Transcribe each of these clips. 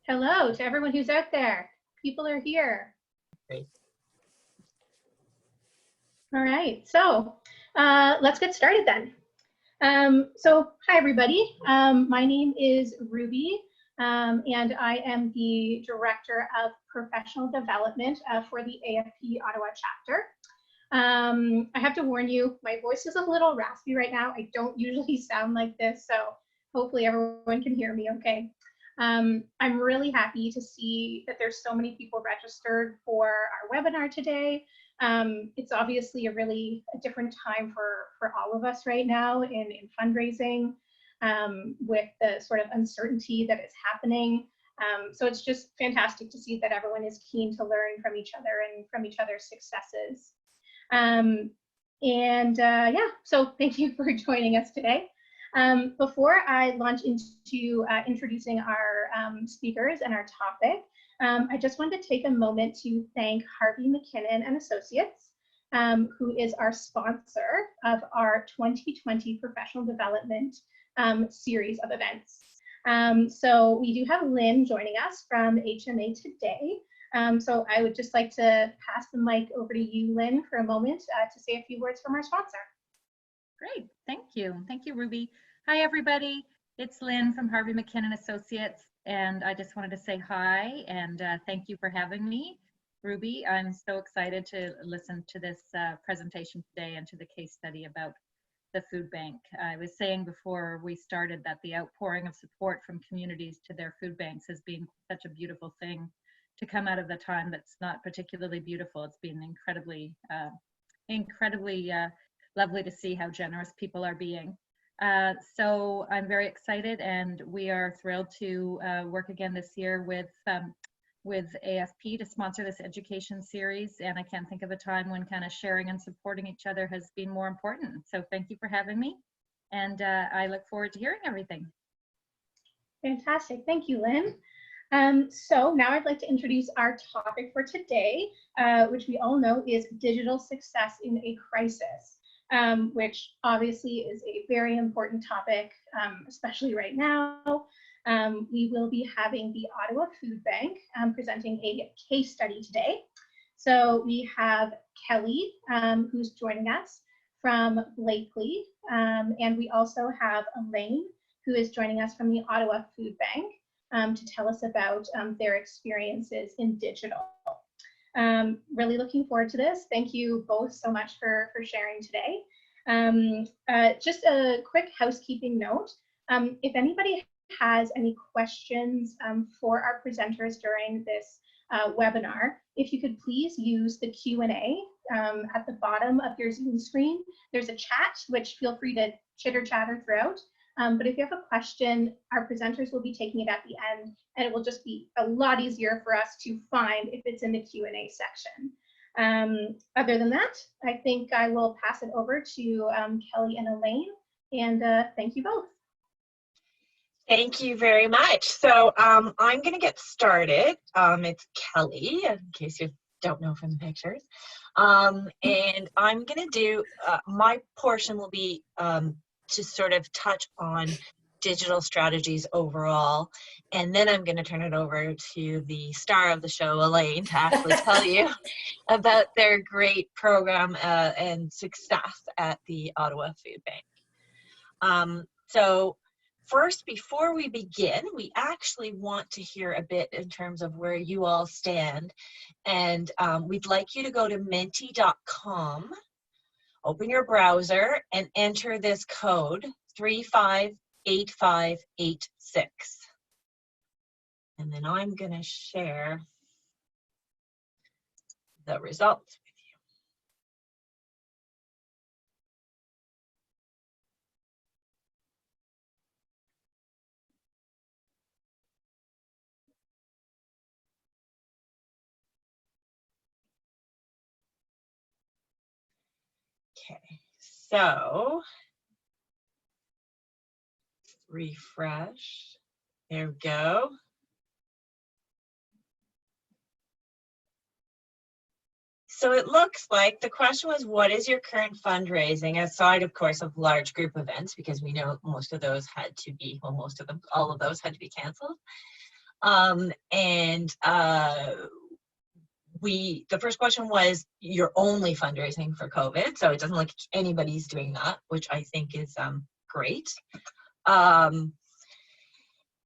Hello to everyone who's out there. People are here. Great. All right, so let's get started then. Hi everybody. My name is Ruby, and I am the Director of Professional Development for the AFP Ottawa chapter. I have to warn you, my voice is a little raspy right now. I don't usually sound like this, so hopefully everyone can hear me okay. I'm really happy to see that there's so many people registered for our webinar today. It's obviously a different time for all of us right now in fundraising, with the sort of uncertainty that is happening. So it's just fantastic to see that everyone is keen to learn from each other and from each other's successes. Yeah, so thank you for joining us today. Before I launch into introducing our speakers and our topic, I just wanted to take a moment to thank Harvey McKinnon and Associates, who is our sponsor of our 2020 Professional Development series of events. So we do have Lynn joining us from HMA today. So I would just like to pass the mic over to you, Lynn, for a moment to say a few words from our sponsor. Great, thank you. Thank you, Ruby. Hi, everybody. It's Lynn from Harvey McKinnon Associates, and I just wanted to say hi and thank you for having me. Ruby, I'm so excited to listen to this presentation today and to the case study about the food bank. I was saying before we started that the outpouring of support from communities to their food banks has been such a beautiful thing to come out of the time that's not particularly beautiful. It's been incredibly lovely to see how generous people are being. So I'm very excited, and we are thrilled to work again this year with AFP to sponsor this education series. And I can't think of a time when kind of sharing and supporting each other has been more important. So thank you for having me, and I look forward to hearing everything. Fantastic, thank you, Lynn. So now I'd like to introduce our topic for today, which we all know is digital success in a crisis. Which obviously is a very important topic, especially right now. We will be having the Ottawa Food Bank presenting a case study today. So we have Kelly, who's joining us from Blakely, and we also have Elaine, who is joining us from the Ottawa Food Bank to tell us about their experiences in digital. Really looking forward to this. Thank you both so much for sharing today. Just a quick housekeeping note. If anybody has any questions for our presenters during this webinar, if you could please use the Q&A at the bottom of your Zoom screen. There's a chat, which feel free to chitter chatter throughout. But if you have a question, our presenters will be taking it at the end, and it will just be a lot easier for us to find if it's in the Q&A section. Other than that, I think I will pass it over to Kelly and Elaine, and thank you both. Thank you very much. So I'm going to get started. It's Kelly, in case you don't know from the pictures. And I'm going to do, my portion will be to sort of touch on digital strategies overall, and then I'm going to turn it over to the star of the show, Elaine, to actually tell you about their great program and success at the Ottawa Food Bank. So first, before we begin, we actually want to hear a bit in terms of where you all stand, and we'd like you to go to menti.com, open your browser, and enter this code 358586. And then I'm going to share the results with you. Okay, so refresh. There we go. So it looks like the question was, what is your current fundraising aside, of course, of large group events, because we know most of those had to be, well, most of them, all of those had to be canceled. The first question was, you're only fundraising for COVID, so it doesn't look like anybody's doing that, which I think is great.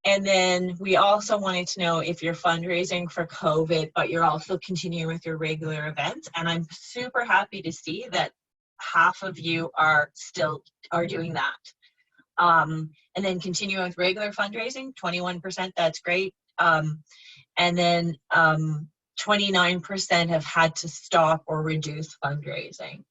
And then we also wanted to know if you're fundraising for COVID, but you're also continuing with your regular events. And I'm super happy to see that half of you are doing that. And then continuing with regular fundraising, 21%, that's great. And then 29% have had to stop or reduce fundraising.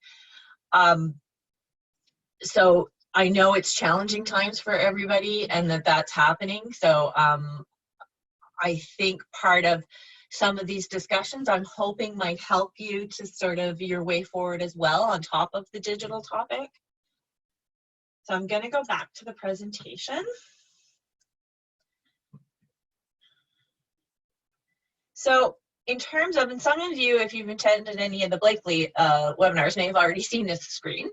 So I know it's challenging times for everybody and that's happening. So I think part of some of these discussions I'm hoping might help you to sort of your way forward as well on top of the digital topic. So I'm going to go back to the presentation. So in terms of, and some of you, if you've attended any of the Blakely webinars, may have already seen this screen.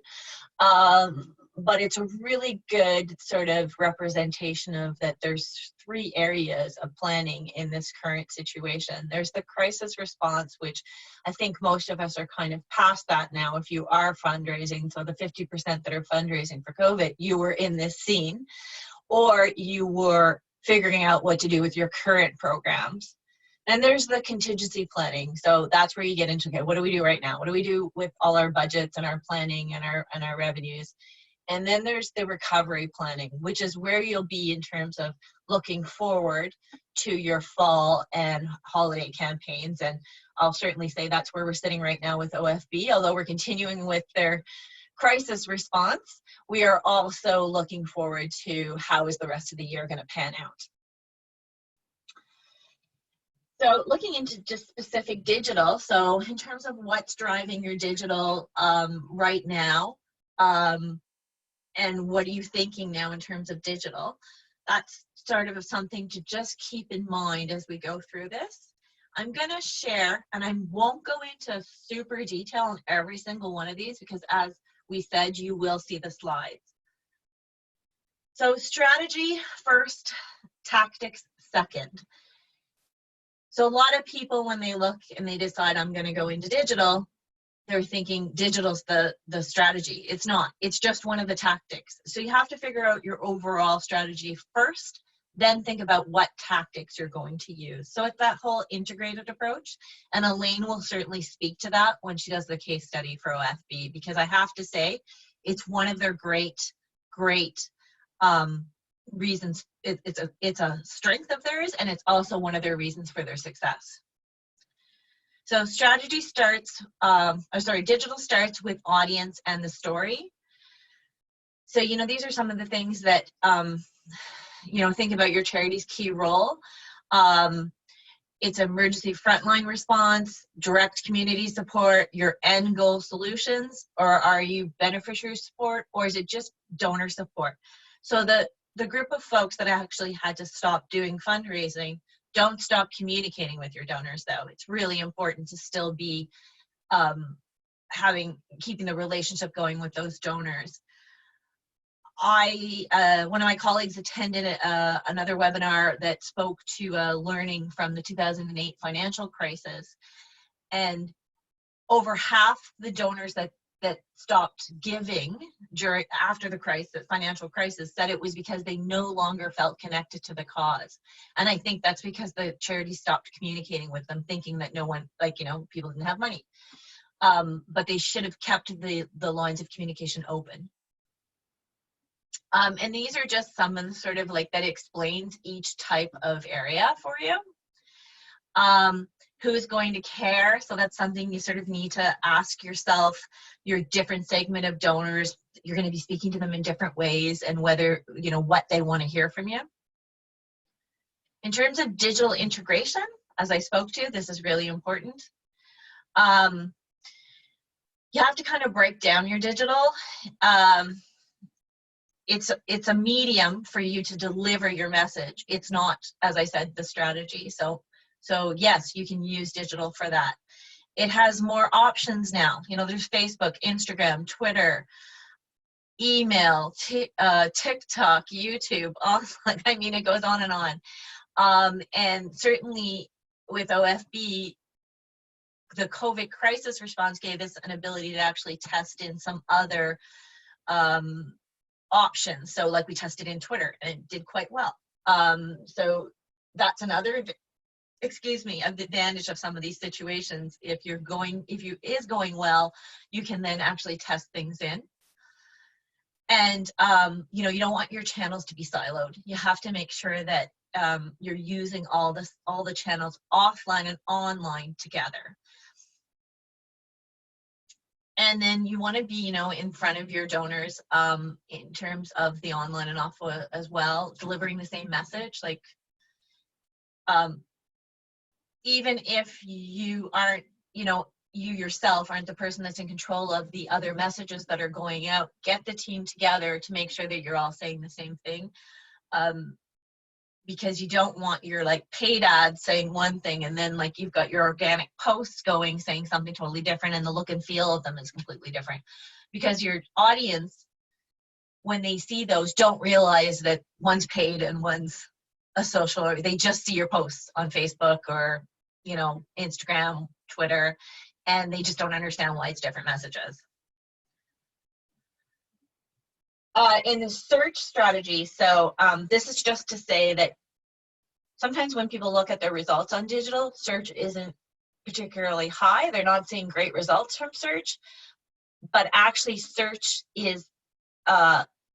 But it's a really good sort of representation of that there's 3 areas of planning in this current situation. There's the crisis response, which I think most of us are kind of past that now. If you are fundraising, so the 50% that are fundraising for COVID, you were in this scene, or you were figuring out what to do with your current programs. And there's the contingency planning. So that's where you get into, okay, what do we do right now? What do we do with all our budgets and our planning and our revenues? And then there's the recovery planning, which is where you'll be in terms of looking forward to your fall and holiday campaigns. And I'll certainly say that's where we're sitting right now with OFB. Although we're continuing with their crisis response, we are also looking forward to how is the rest of the year going to pan out. So looking into just specific digital, so in terms of what's driving your digital right now, and what are you thinking now in terms of digital, that's sort of something to just keep in mind as we go through this. I'm going to share, and I won't go into super detail on every single one of these because as we said, you will see the slides. So strategy first, tactics second. So a lot of people, when they look and they decide I'm going to go into digital, they're thinking digital's the strategy. It's not. It's just one of the tactics. So you have to figure out your overall strategy first, then think about what tactics you're going to use. So it's that whole integrated approach. And Elaine will certainly speak to that when she does the case study for OFB, because I have to say it's one of their great reasons. It's a strength of theirs, and it's also one of their reasons for their success. So strategy starts, digital starts with audience and the story. So, you know, these are some of the things that, you know, think about your charity's key role. It's emergency frontline response, direct community support, your end goal solutions, or are you beneficiary support, or is it just donor support? So the group of folks that actually had to stop doing fundraising, don't stop communicating with your donors though. It's really important to still be keeping the relationship going with those donors. One of my colleagues attended another webinar that spoke to learning from the 2008 financial crisis, and over half the donors that stopped giving after the financial crisis said it was because they no longer felt connected to the cause. And I think that's because the charity stopped communicating with them, thinking that no one, like, you know, people didn't have money. But they should have kept the lines of communication open. And these are just some of the sort of like that explains each type of area for you. Who's going to care? So that's something you sort of need to ask yourself. Your different segment of donors, you're going to be speaking to them in different ways, and whether, you know, what they want to hear from you. In terms of digital integration, as I spoke to, this is really important. You have to kind of break down your digital. It's a medium for you to deliver your message. It's not, as I said, the strategy. So yes, you can use digital for that. It has more options now. You know, there's Facebook, Instagram, Twitter, email, TikTok, YouTube. I mean, it goes on and on. And certainly with OFB, the COVID crisis response gave us an ability to actually test in some other options. So like we tested in Twitter and it did quite well. So that's another, advantage of some of these situations. If you is going well, you can then actually test things in. And you know, you don't want your channels to be siloed. You have to make sure that you're using all the channels offline and online together. And then you want to be, you know, in front of your donors in terms of the online and off as well, delivering the same message. Like, even if you aren't, you know, you yourself aren't the person that's in control of the other messages that are going out, get the team together to make sure that you're all saying the same thing. Because you don't want your like paid ads saying one thing and then like you've got your organic posts going saying something totally different, and the look and feel of them is completely different, because your audience, when they see those, don't realize that one's paid and one's a social, or they just see your posts on Facebook or, you know, Instagram, Twitter, and they just don't understand why it's different messages. In the search strategy, so this is just to say that sometimes when people look at their results on digital, search isn't particularly high. They're not seeing great results from search, but actually search is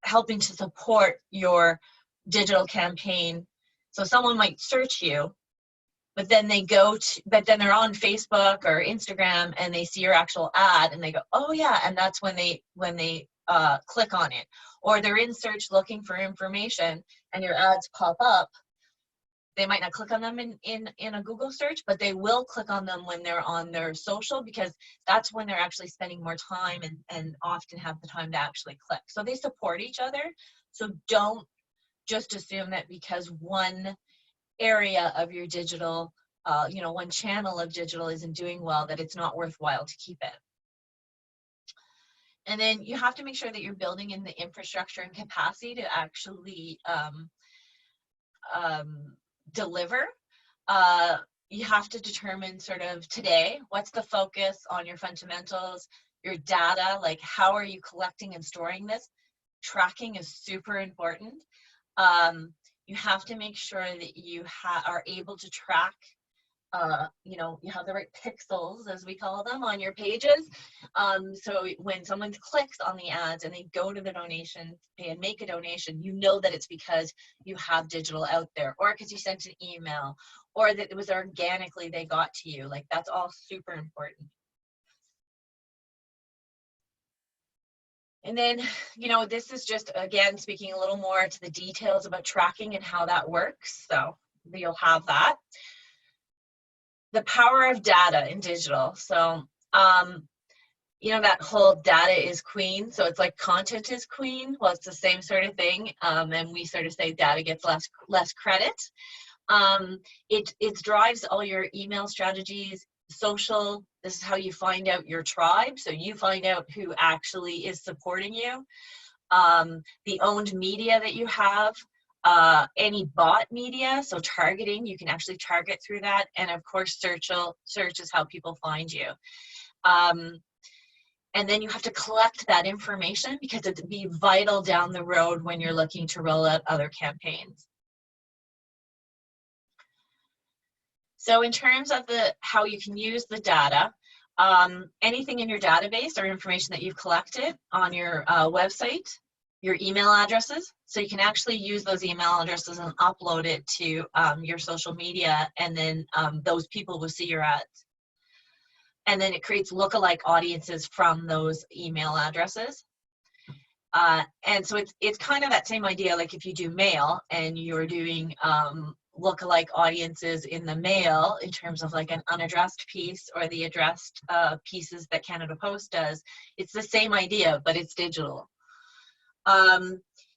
helping to support your digital campaign. So someone might search you, but then they they're on Facebook or Instagram and they see your actual ad and they go, oh yeah, and that's when they click on it. Or they're in search looking for information and your ads pop up. They might not click on them in a Google search, but they will click on them when they're on their social, because that's when they're actually spending more time and often have the time to actually click. So they support each other. So don't just assume that because one area of your digital, you know, one channel of digital isn't doing well, that it's not worthwhile to keep it. And then you have to make sure that you're building in the infrastructure and capacity to actually deliver. You have to determine sort of today, what's the focus on your fundamentals, your data, like how are you collecting and storing this? Tracking is super important. You have to make sure that you are able to track, you know, you have the right pixels, as we call them, on your pages. So when someone clicks on the ads and they go to the donation and make a donation, you know that it's because you have digital out there, or because you sent an email, or that it was organically they got to you. Like, that's all super important. And then, you know, this is just, again, speaking a little more to the details about tracking and how that works. So you'll have that. The power of data in digital. So, you know, that whole data is queen. So it's like content is queen. Well, it's the same sort of thing. And we sort of say data gets less credit. It drives all your email strategies, social. This is how you find out your tribe. So you find out who actually is supporting you. The owned media that you have. Any bot media, so targeting, you can actually target through that. And of course, search is how people find you. And then you have to collect that information, because it'd be vital down the road when you're looking to roll out other campaigns. So in terms of how you can use the data, anything in your database or information that you've collected on your website, your email addresses, so you can actually use those email addresses and upload it to your social media, and then those people will see your ads. And then it creates lookalike audiences from those email addresses. And so it's kind of that same idea, like if you do mail and you're doing lookalike audiences in the mail in terms of like an unaddressed piece or the addressed pieces that Canada Post does, it's the same idea, but it's digital.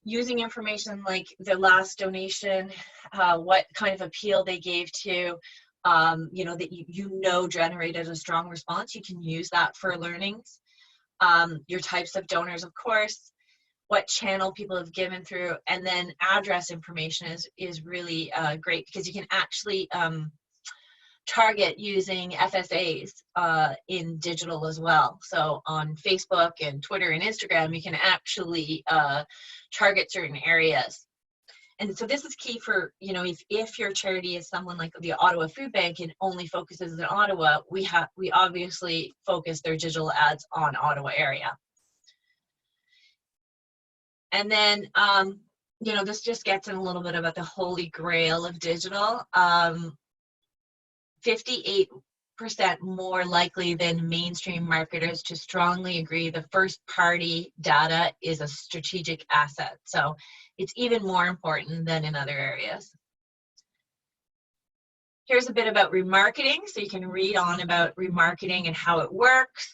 Using information like the last donation, what kind of appeal they gave to, you know, that you know generated a strong response. You can use that for learnings. Your types of donors, of course. what channel people have given through, and then address information is really great, because you can actually target using FSAs in digital as well. So on Facebook and Twitter and Instagram, you can actually target certain areas. And so this is key for, you know, if your charity is someone like the Ottawa Food Bank and only focuses in Ottawa, we obviously focus their digital ads on Ottawa area. And then, you know, this just gets in a little bit about the holy grail of digital. 58% more likely than mainstream marketers to strongly agree the first party data is a strategic asset. So it's even more important than in other areas. Here's a bit about remarketing, so you can read on about remarketing and how it works.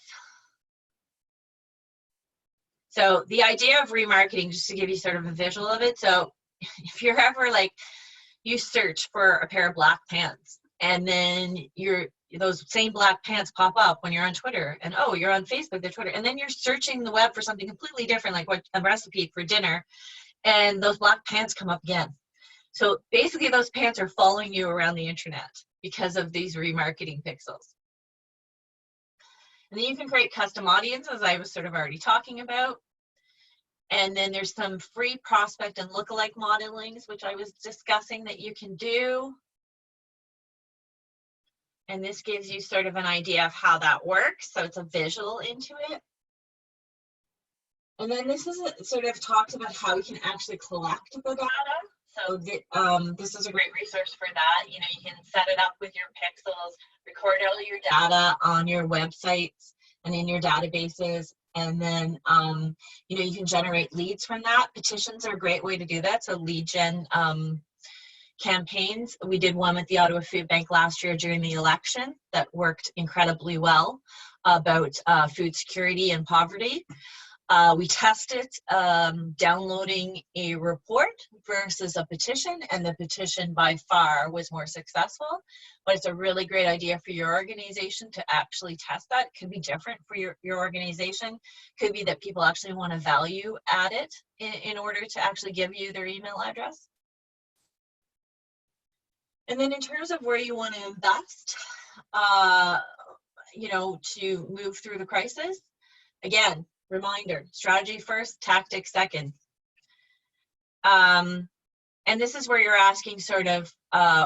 So the idea of remarketing, just to give you sort of a visual of it. So if you're ever like, you search for a pair of black pants, and then those same black pants pop up when you're on Twitter, and oh, you're on Facebook, they're Twitter, and then you're searching the web for something completely different, like what a recipe for dinner, and those black pants come up again. So basically those pants are following you around the internet because of these remarketing pixels. And then you can create custom audiences, I was sort of already talking about. And then there's some free prospect and lookalike modelings, which I was discussing, that you can do. And this gives you sort of an idea of how that works. So it's a visual into it. And then this is sort of talks about how you can actually collect the data. So this is a great resource for that. You know, you can set it up with your pixels, record all your data on your websites and in your databases. And then, you know, you can generate leads from that. Petitions are a great way to do that. So lead gen campaigns. We did one with the Ottawa Food Bank last year during the election that worked incredibly well about food security and poverty. We tested downloading a report versus a petition, and the petition by far was more successful. But it's a really great idea for your organization to actually test that. It could be different for your organization. Could be that people actually want to value add it in order to actually give you their email address. And then in terms of where you want to invest, you know, to move through the crisis, again, reminder, strategy first, tactics second. And this is where you're asking sort of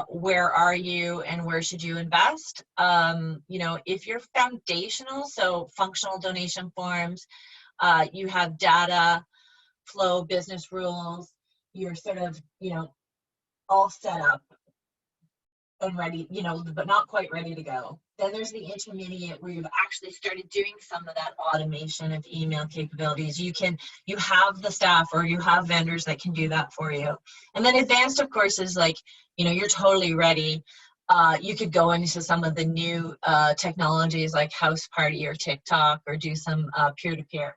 where are you and where should you invest? You know, if you're foundational, so functional donation forms, you have data, flow, business rules, you're sort of, you know, all set up and ready, you know, but not quite ready to go. Then there's the intermediate where you've actually started doing some of that automation of email capabilities. You have the staff or you have vendors that can do that for you. And then advanced, of course, is like, you know, you're totally ready. You could go into some of the new technologies like House Party or TikTok, or do some peer-to-peer.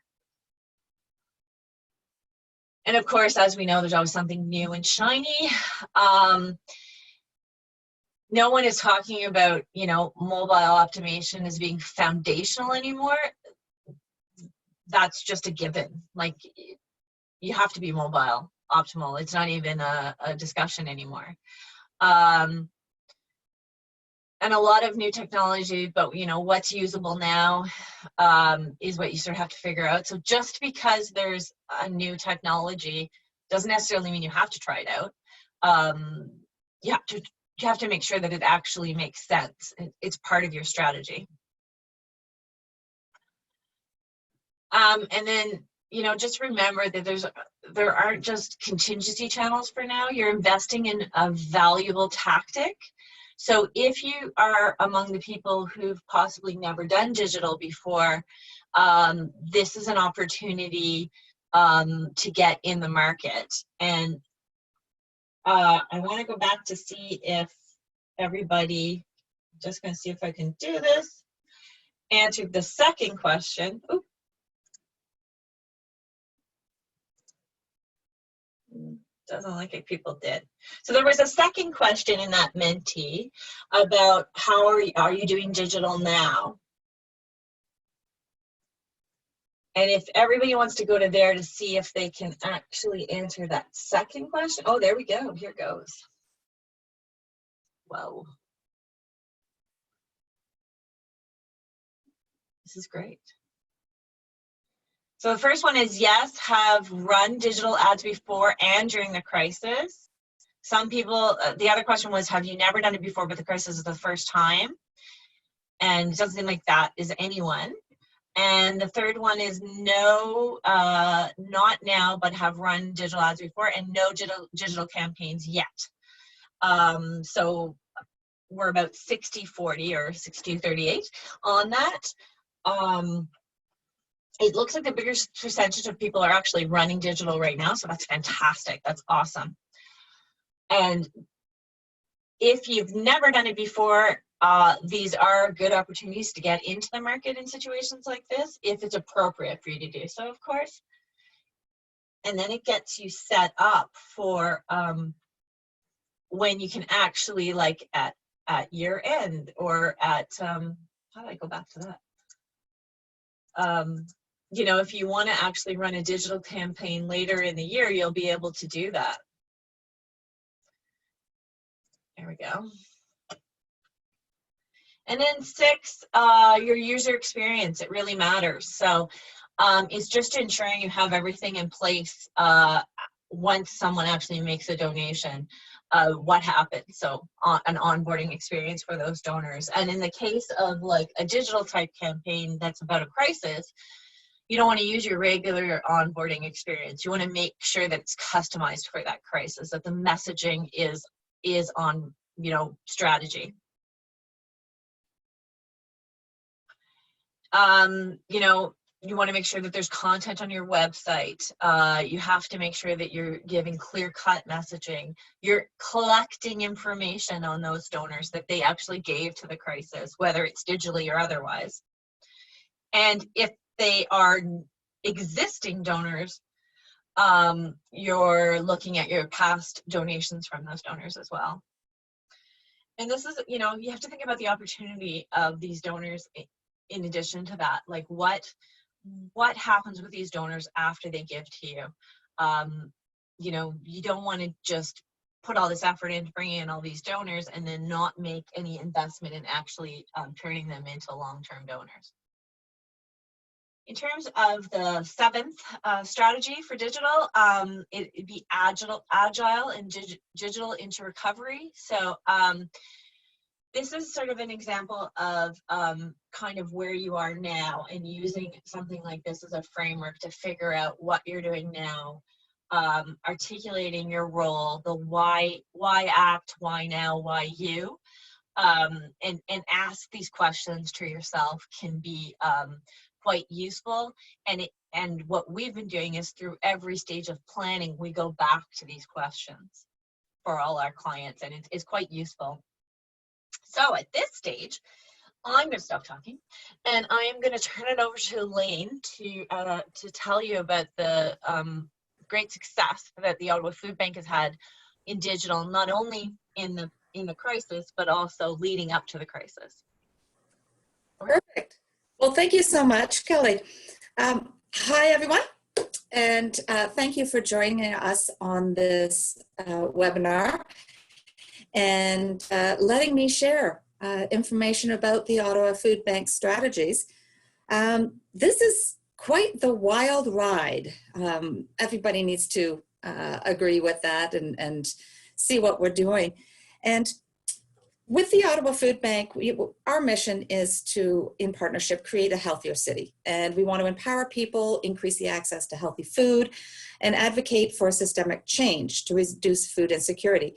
And of course, as we know, there's always something new and shiny. No one is talking about, you know, mobile optimization as being foundational anymore. That's just a given. Like, you have to be mobile optimal. It's not even a discussion anymore. And a lot of new technology, but you know, what's usable now is what you sort of have to figure out. So just because there's a new technology doesn't necessarily mean you have to try it out. You have to make sure that it actually makes sense. It's part of your strategy. And then, you know, just remember that there aren't just contingency channels for now. You're investing in a valuable tactic. So if you are among the people who've possibly never done digital before, this is an opportunity to get in the market. And I want to go back to see if everybody, just going to see if I can do this, answered the second question. Oops. Doesn't look like people did. So there was a second question in that Menti about how are you doing digital now? And if everybody wants to go to there to see if they can actually answer that second question. Oh, there we go. Here goes. Whoa. This is great. So the first one is yes, have run digital ads before and during the crisis. Some people, the other question was, have you never done it before, but the crisis is the first time? And it doesn't seem like that is anyone. And the third one is no, not now, but have run digital ads before, and no digital campaigns yet. So we're about 60-40 or 60-38 on that. It looks like the biggest percentage of people are actually running digital right now, so that's fantastic. That's awesome. And if you've never done it before, these are good opportunities to get into the market in situations like this, if it's appropriate for you to do so, of course. And then it gets you set up for when you can actually, like at year end, or at, how do I go back to that? You know, if you want to actually run a digital campaign later in the year, you'll be able to do that. There we go. And then 6, your user experience. It really matters. So it's just ensuring you have everything in place once someone actually makes a donation. What happens? So an onboarding experience for those donors. And in the case of like a digital type campaign that's about a crisis, you don't want to use your regular onboarding experience. You want to make sure that it's customized for that crisis, that the messaging is on, you know, strategy. You know, you want to make sure that there's content on your website. You have to make sure that you're giving clear-cut messaging. You're collecting information on those donors that they actually gave to the crisis, whether it's digitally or otherwise. And if they are existing donors, you're looking at your past donations from those donors as well. And this is, you know, you have to think about the opportunity of these donors in addition to that. Like what happens with these donors after they give to you? You know, you don't want to just put all this effort into bringing in all these donors and then not make any investment in actually turning them into long-term donors. In terms of the 7th strategy for digital, it'd be agile and digital into recovery. So this is sort of an example of kind of where you are now, and using something like this as a framework to figure out what you're doing now, articulating your role, the why act, why now, why you, and ask these questions to yourself can be quite useful. And what we've been doing is through every stage of planning, we go back to these questions for all our clients, and it's quite useful. So at this stage, I'm going to stop talking, and I am going to turn it over to Elaine to tell you about the great success that the Ottawa Food Bank has had in digital, not only in the crisis, but also leading up to the crisis. Perfect. Well, thank you so much, Kelly. Hi, everyone, and thank you for joining us on this webinar and letting me share information about the Ottawa Food Bank strategies. This is quite the wild ride. Everybody needs to agree with that and see what we're doing. And with the Ottawa Food Bank, our mission is to, in partnership, create a healthier city. And we want to empower people, increase the access to healthy food, and advocate for systemic change to reduce food insecurity.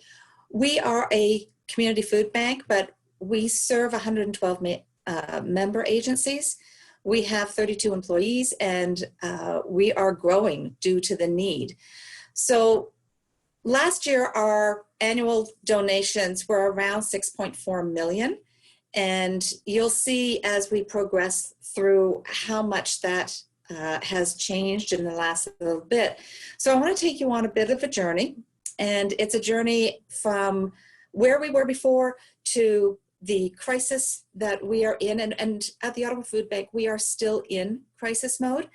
We are a community food bank, but we serve 112 member agencies. We have 32 employees, and we are growing due to the need. So last year, our annual donations were around 6.4 million. And you'll see as we progress through how much that has changed in the last little bit. So I want to take you on a bit of a journey. And it's a journey from where we were before to the crisis that we are in. And at the Ottawa Food Bank, we are still in crisis mode.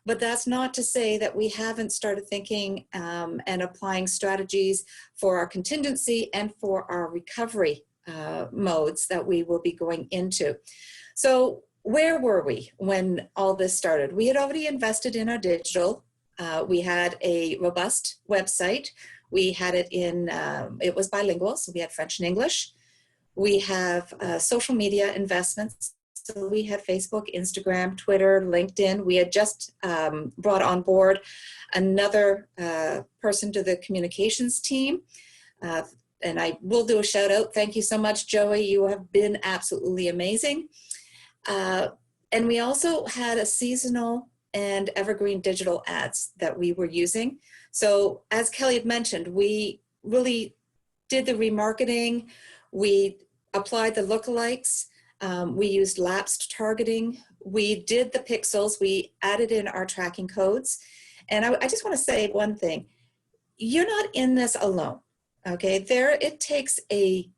But that's not to say that we haven't started thinking and applying strategies for our contingency and for our recovery modes that we will be going into. So where were we when all this started? We had already invested in our digital. We had a robust website. We had it in, it was bilingual, so we had French and English. We have social media investments. So we had Facebook, Instagram, Twitter, LinkedIn. We had just brought on board another person to the communications team. And I will do a shout out. Thank you so much, Joey. You have been absolutely amazing. And we also had a seasonal and evergreen digital ads that we were using. So as Kelly had mentioned, we really did the remarketing. We applied the lookalikes. We used lapsed targeting. We did the pixels. We added in our tracking codes. And I just want to say one thing. You're not in this alone, okay? It takes a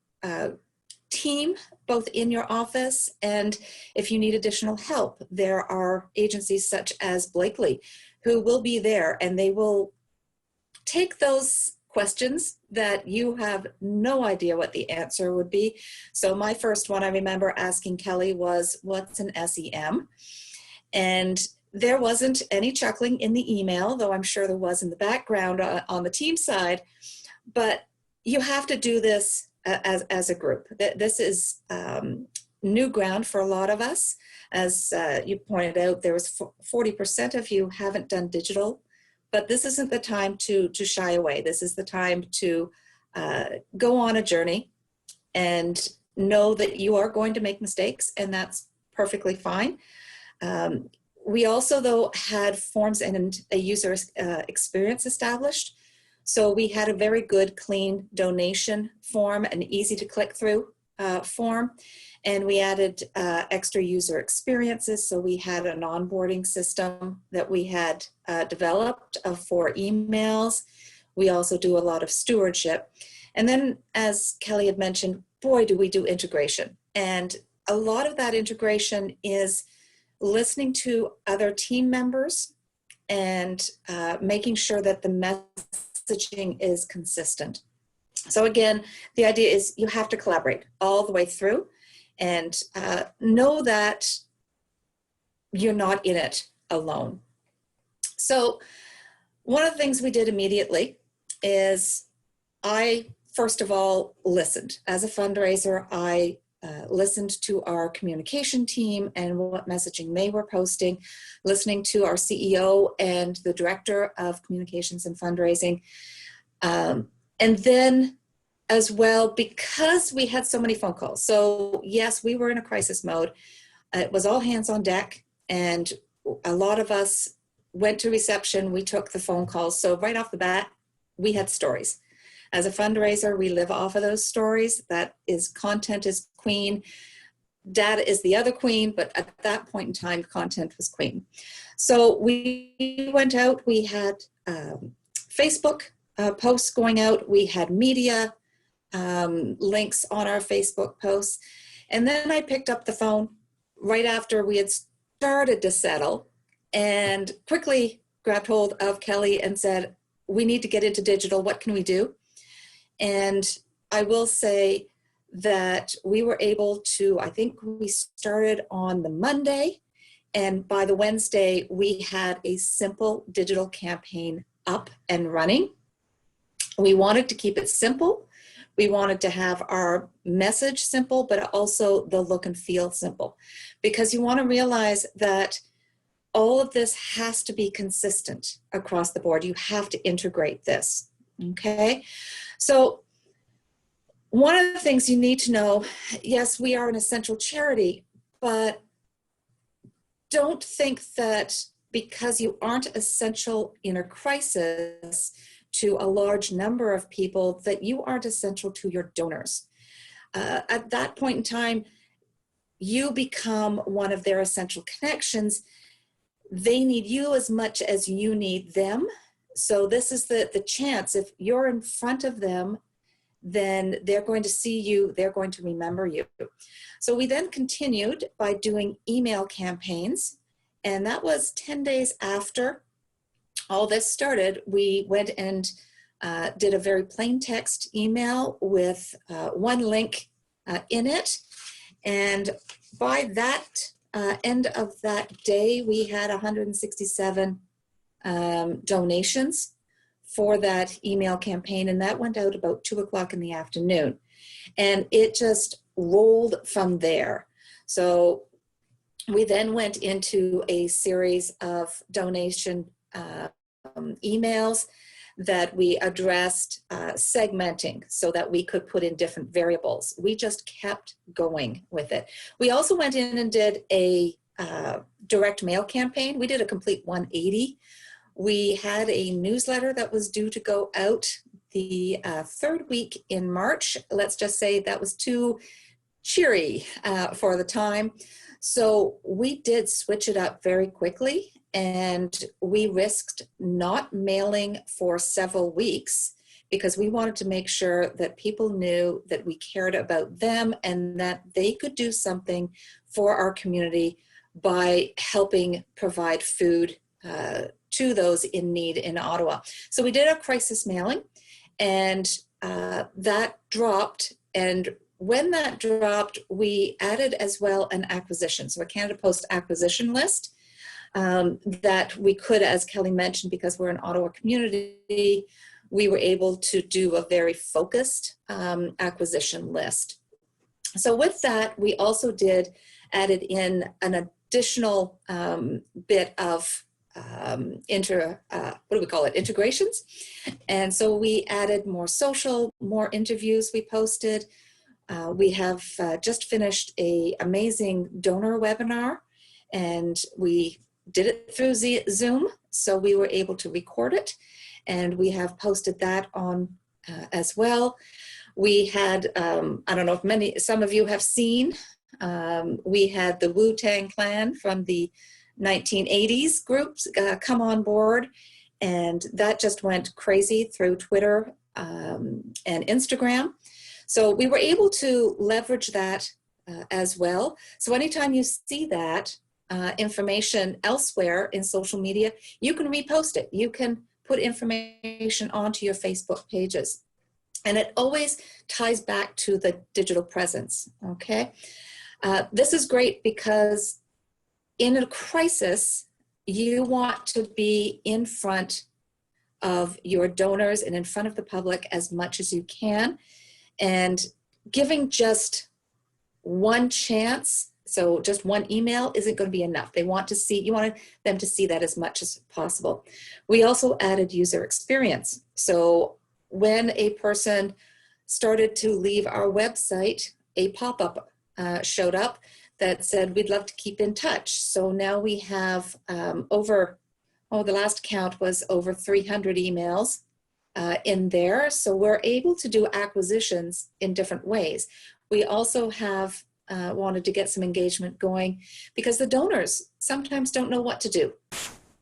team both in your office, and if you need additional help, there are agencies such as Blakely who will be there, and they will take those questions that you have no idea what the answer would be. So my first one I remember asking Kelly was, what's an SEM? And there wasn't any chuckling in the email, though I'm sure there was in the background on the team side, but you have to do this as a group. This is new ground for a lot of us. As you pointed out, there was 40% of you haven't done digital, but this isn't the time to shy away. This is the time to go on a journey and know that you are going to make mistakes, and that's perfectly fine. We also, though, had forms and a user experience established. So we had a very good, clean donation form, an easy to click through form. And we added extra user experiences. So we had an onboarding system that we had developed for emails. We also do a lot of stewardship. And then, as Kelly had mentioned, boy, do we do integration. And a lot of that integration is listening to other team members and making sure that the messaging is consistent. So again, the idea is you have to collaborate all the way through and know that you're not in it alone. So one of the things we did immediately is I, first of all, listened. As a fundraiser, I listened to our communication team and what messaging they were posting, listening to our CEO and the director of communications and fundraising. And then as well, because we had so many phone calls. So yes, we were in a crisis mode. It was all hands on deck, and a lot of us went to reception. We took the phone calls. So right off the bat, we had stories. As a fundraiser, we live off of those stories. That is, content is queen. Data is the other queen, but at that point in time, content was queen. So we went out, we had Facebook posts going out, we had media links on our Facebook posts. And then I picked up the phone right after we had started to settle and quickly grabbed hold of Kelly and said, we need to get into digital. What can we do? And I will say that we were able to, I think we started on the Monday, and by the Wednesday, we had a simple digital campaign up and running. We wanted to keep it simple. We wanted to have our message simple, but also the look and feel simple, because you want to realize that all of this has to be consistent across the board. You have to integrate this, okay? So one of the things you need to know, yes, we are an essential charity, but don't think that because you aren't essential in a crisis to a large number of people that you aren't essential to your donors. At that point in time, you become one of their essential connections. They need you as much as you need them. So this is the chance. If you're in front of them, then they're going to see you, they're going to remember you. So we then continued by doing email campaigns, And that was 10 days after all this started. We went and did a very plain text email with one link in it. And by that end of that day, we had 167 donations for that email campaign. And that went out about 2 o'clock in the afternoon. And it just rolled from there. So we then went into a series of donation emails that we addressed segmenting so that we could put in different variables. We just kept going with it. We also went in and did a direct mail campaign. We did a complete 180. We had a newsletter that was due to go out the third week in March. Let's just say that was too cheery for the time. So we did switch it up very quickly, and we risked not mailing for several weeks because we wanted to make sure that people knew that we cared about them and that they could do something for our community by helping provide food to those in need in Ottawa. So we did a crisis mailing, and that dropped. And when that dropped, we added as well an acquisition, so a Canada Post acquisition list that we could, as Kelly mentioned, because we're an Ottawa community, we were able to do a very focused acquisition list. So with that, we also added in an additional bit of integrations. And so we added more social, more interviews we posted. We have just finished an amazing donor webinar, and we did it through Zoom, so we were able to record it, and we have posted that on as well. We had, I don't know if some of you have seen, we had the Wu-Tang Clan from the 1980s groups come on board, and that just went crazy through Twitter and Instagram. So we were able to leverage that as well. So anytime you see that information elsewhere in social media, you can repost it. You can put information onto your Facebook pages. And it always ties back to the digital presence, okay? This is great because in a crisis, you want to be in front of your donors and in front of the public as much as you can. And giving just one chance, so just one email isn't going to be enough. You want them to see that as much as possible. We also added user experience. So when a person started to leave our website, a pop-up showed up that said, we'd love to keep in touch. So now we have the last count was over 300 emails in there. So we're able to do acquisitions in different ways. We also have wanted to get some engagement going because the donors sometimes don't know what to do.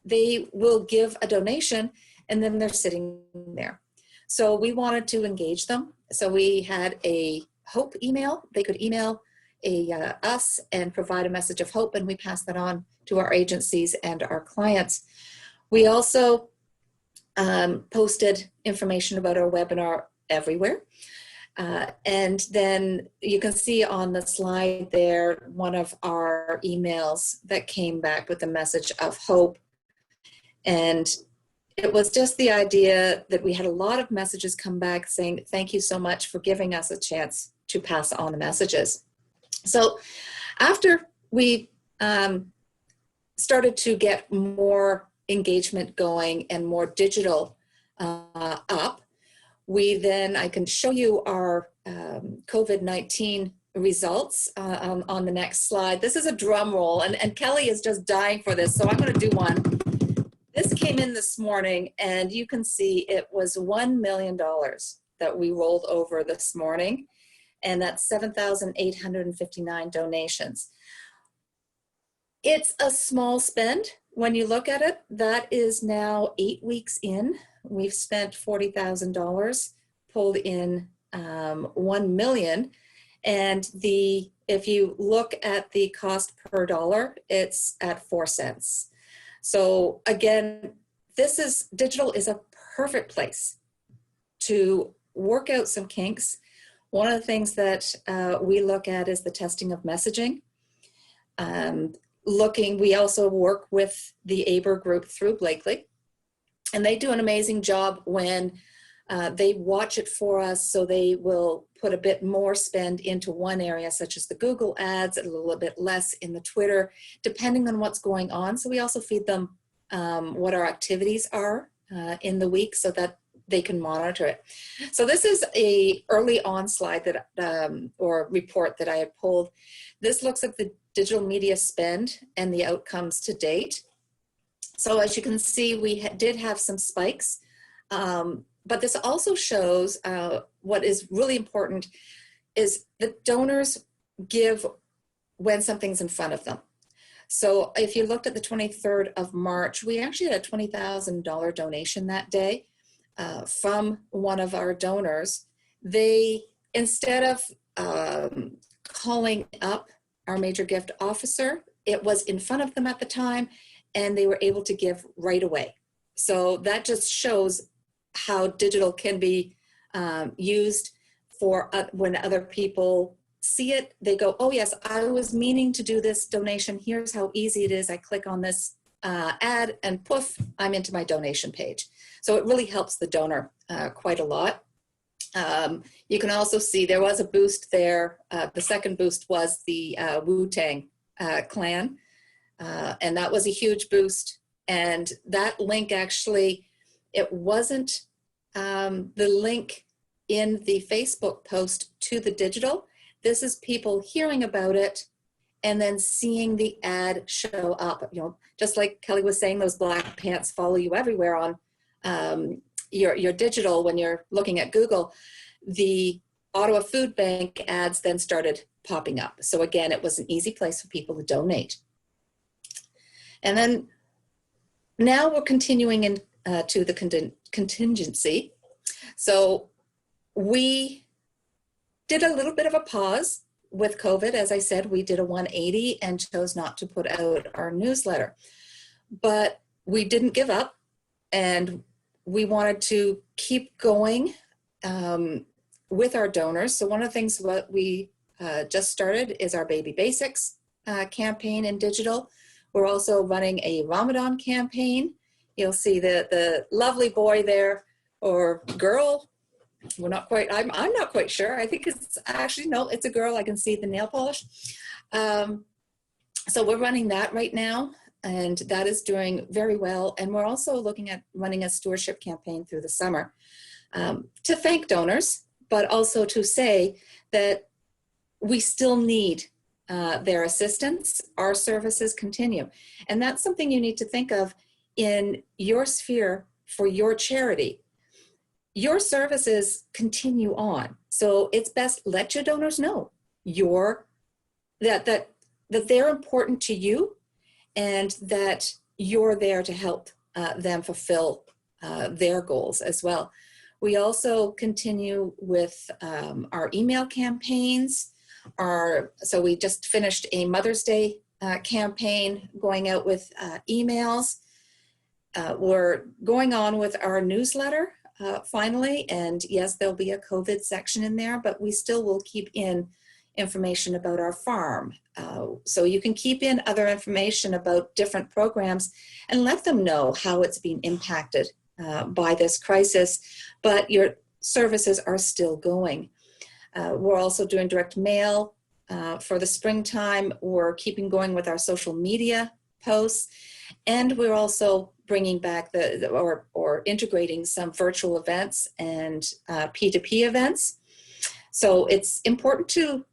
They will give a donation and then they're sitting there. So we wanted to engage them. So we had a hope email. They could email us and provide a message of hope, and we pass that on to our agencies and our clients. We also posted information about our webinar everywhere. And then you can see on the slide there, one of our emails that came back with a message of hope. And it was just the idea that we had a lot of messages come back saying, thank you so much for giving us a chance to pass on the messages. So after we started to get more engagement going and more digital up, I can show you our COVID-19 results on the next slide. This is a drum roll, and Kelly is just dying for this, so I'm going to do one. This came in this morning, and you can see it was $1 million that we rolled over this morning, and that's 7,859 donations. It's a small spend when you look at it. That is now 8 weeks in. We've spent $40,000, pulled in $1 million, And if you look at the cost per dollar, it's at 4 cents. So again, digital is a perfect place to work out some kinks. One of the things that we look at is the testing of messaging. We also work with the ABER group through Blakely, and they do an amazing job when they watch it for us, so they will put a bit more spend into one area, such as the Google ads, a little bit less in the Twitter, depending on what's going on. So we also feed them what our activities are in the week so that they can monitor it. So this is a early on slide that or report that I had pulled. This looks at the digital media spend and the outcomes to date. So as you can see, we did have some spikes, but this also shows what is really important is that donors give when something's in front of them. So if you looked at the 23rd of March, we actually had a $20,000 donation that day from one of our donors. They, instead of calling up our major gift officer, it was in front of them at the time, and they were able to give right away. So that just shows how digital can be used for when other people see it, they go, oh yes, I was meaning to do this donation. Here's how easy it is. I click on this ad and poof, I'm into my donation page. So it really helps the donor quite a lot. You can also see there was a boost there. The second boost was the Wu-Tang Clan. And that was a huge boost. And that link actually, it wasn't the link in the Facebook post to the digital. This is people hearing about it and then seeing the ad show up. You know, just like Kelly was saying, those black pants follow you everywhere on your digital when you're looking at Google. The Ottawa Food Bank ads then started popping up. So again, it was an easy place for people to donate. And then now we're continuing in to the contingency. So we did a little bit of a pause with COVID. As I said, we did a 180 and chose not to put out our newsletter. But we didn't give up, and we wanted to keep going with our donors. So one of the things what we just started is our Baby Basics campaign in digital. We're also running a Ramadan campaign. You'll see the lovely boy there, or girl. We're not quite, I'm not quite sure. I think it's actually, no, it's a girl. I can see the nail polish. So we're running that right now, and that is doing very well. And we're also looking at running a stewardship campaign through the summer to thank donors, but also to say that we still need their assistance. Our services continue. And that's something you need to think of in your sphere for your charity. Your services continue on. So it's best let your donors know that they're important to you and that you're there to help them fulfill their goals as well. We also continue with our email campaigns. So we just finished a Mother's Day campaign going out with emails. We're going on with our newsletter finally, and yes, there'll be a COVID section in there, but we still will keep in information about our farm. So you can keep in other information about different programs and let them know how it's being impacted by this crisis, but your services are still going. We're also doing direct mail for the springtime. We're keeping going with our social media posts, and we're also bringing back or integrating some virtual events and P2P events. So it's important to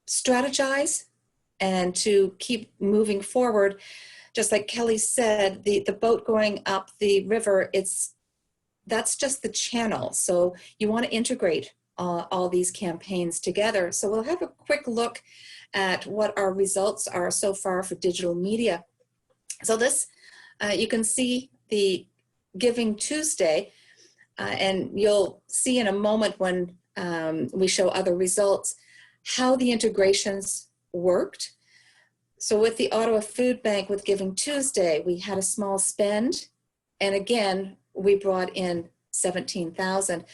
strategize and to keep moving forward. Just like Kelly said, the boat going up the river, that's just the channel. So you want to integrate all these campaigns together. So we'll have a quick look at what our results are so far for digital media. So this, you can see the Giving Tuesday, and you'll see in a moment when We show other results, how the integrations worked. So with the Ottawa Food Bank, with Giving Tuesday, we had a small spend. And again, we brought in 17,000.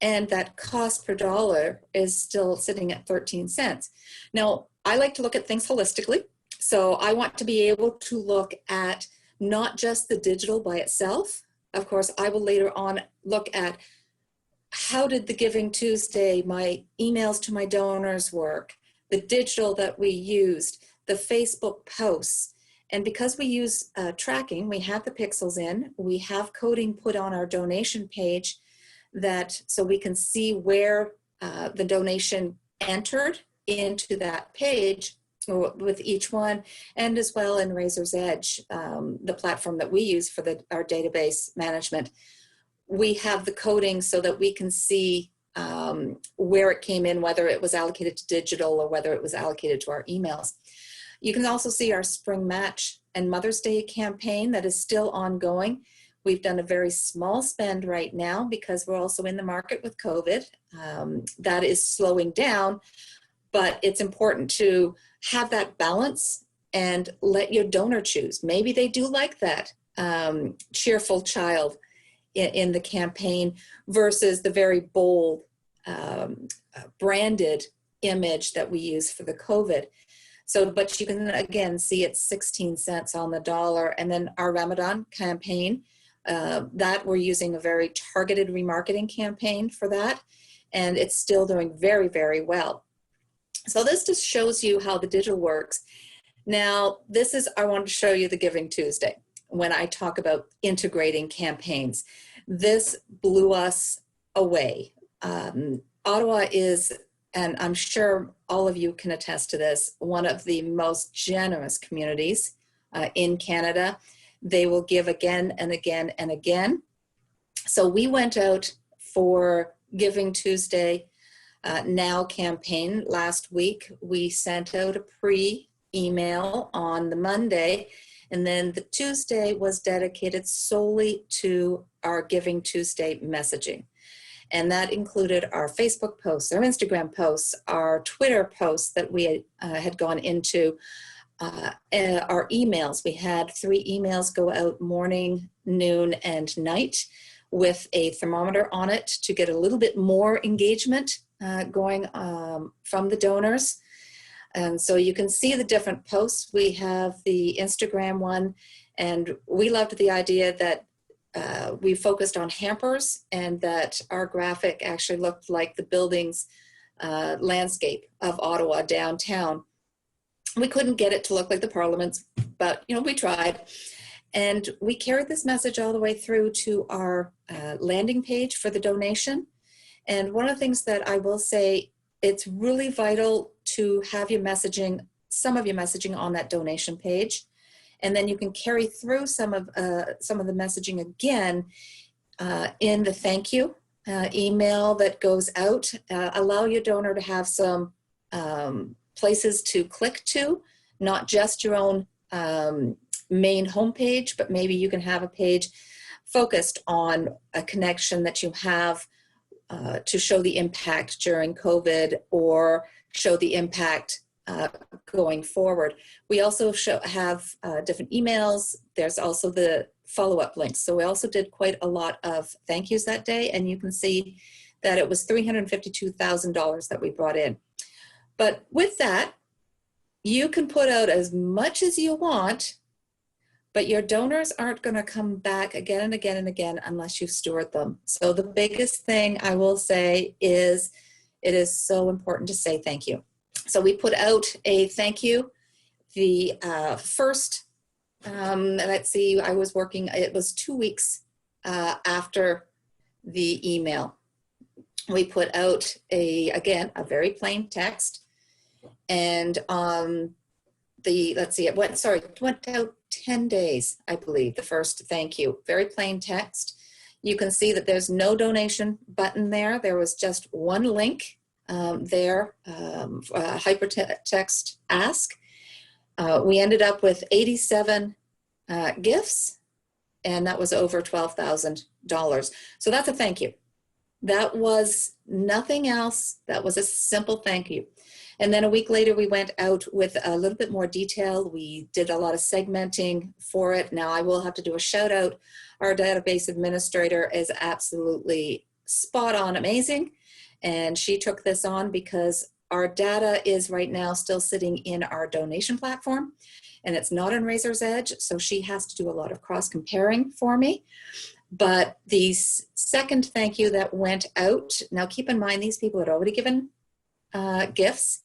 And that cost per dollar is still sitting at 13 cents. Now, I like to look at things holistically. So I want to be able to look at not just the digital by itself. Of course, I will later on look at how did the Giving Tuesday, my emails to my donors work, the digital that we used, the Facebook posts. And because we use tracking, we have the pixels in, we have coding put on our donation page that so we can see where the donation entered into that page with each one, and as well in Razor's Edge, the platform that we use for our database management. We have the coding so that we can see where it came in, whether it was allocated to digital or whether it was allocated to our emails. You can also see our Spring Match and Mother's Day campaign that is still ongoing. We've done a very small spend right now because we're also in the market with COVID. That is slowing down, but it's important to have that balance and let your donor choose. Maybe they do like that cheerful child in the campaign versus the very bold branded image that we use for the COVID. So, but you can again see it's 16 cents on the dollar. And then our Ramadan campaign, that we're using a very targeted remarketing campaign for that. And it's still doing very, very well. So this just shows you how the digital works. Now, I wanted to show you the Giving Tuesday when I talk about integrating campaigns. This blew us away. Ottawa is, and I'm sure all of you can attest to this, one of the most generous communities in Canada. They will give again and again and again. So we went out for Giving Tuesday Now campaign last week. We sent out a pre-email on the Monday, and then the Tuesday was dedicated solely to our Giving Tuesday messaging. And that included our Facebook posts, our Instagram posts, our Twitter posts that we had gone into, our emails. We had 3 emails go out morning, noon, and night with a thermometer on it to get a little bit more engagement going from the donors. And so you can see the different posts. We have the Instagram one, and we loved the idea that we focused on hampers and that our graphic actually looked like the buildings landscape of Ottawa downtown. We couldn't get it to look like the Parliaments, but we tried. And we carried this message all the way through to our landing page for the donation. And one of the things that I will say, it's really vital to have your messaging, some of your messaging on that donation page. And then you can carry through some of the messaging again in the thank you email that goes out. Allow your donor to have some places to click to, not just your own main homepage, but maybe you can have a page focused on a connection that you have to show the impact during COVID or show the impact going forward. We also have different emails. There's also the follow-up links. So we also did quite a lot of thank yous that day, and you can see that it was $352,000 that we brought in. But with that, you can put out as much as you want, but your donors aren't going to come back again and again and again unless you steward them. So the biggest thing I will say is it is so important to say thank you. So we put out a thank you. The first, let's see, I was working, it was 2 weeks after the email. We put out again, a very plain text. And it went out 10 days, I believe, the first thank you. Very plain text. You can see that there's no donation button there. There was just one link there, hypertext ask. We ended up with 87 gifts, and that was over $12,000. So that's a thank you. That was nothing else. That was a simple thank you. And then a week later, we went out with a little bit more detail. We did a lot of segmenting for it. Now I will have to do a shout out. Our database administrator is absolutely spot on amazing. And she took this on because our data is right now still sitting in our donation platform, and it's not in Razor's Edge. So she has to do a lot of cross comparing for me. But the second thank you that went out, now keep in mind, these people had already given gifts.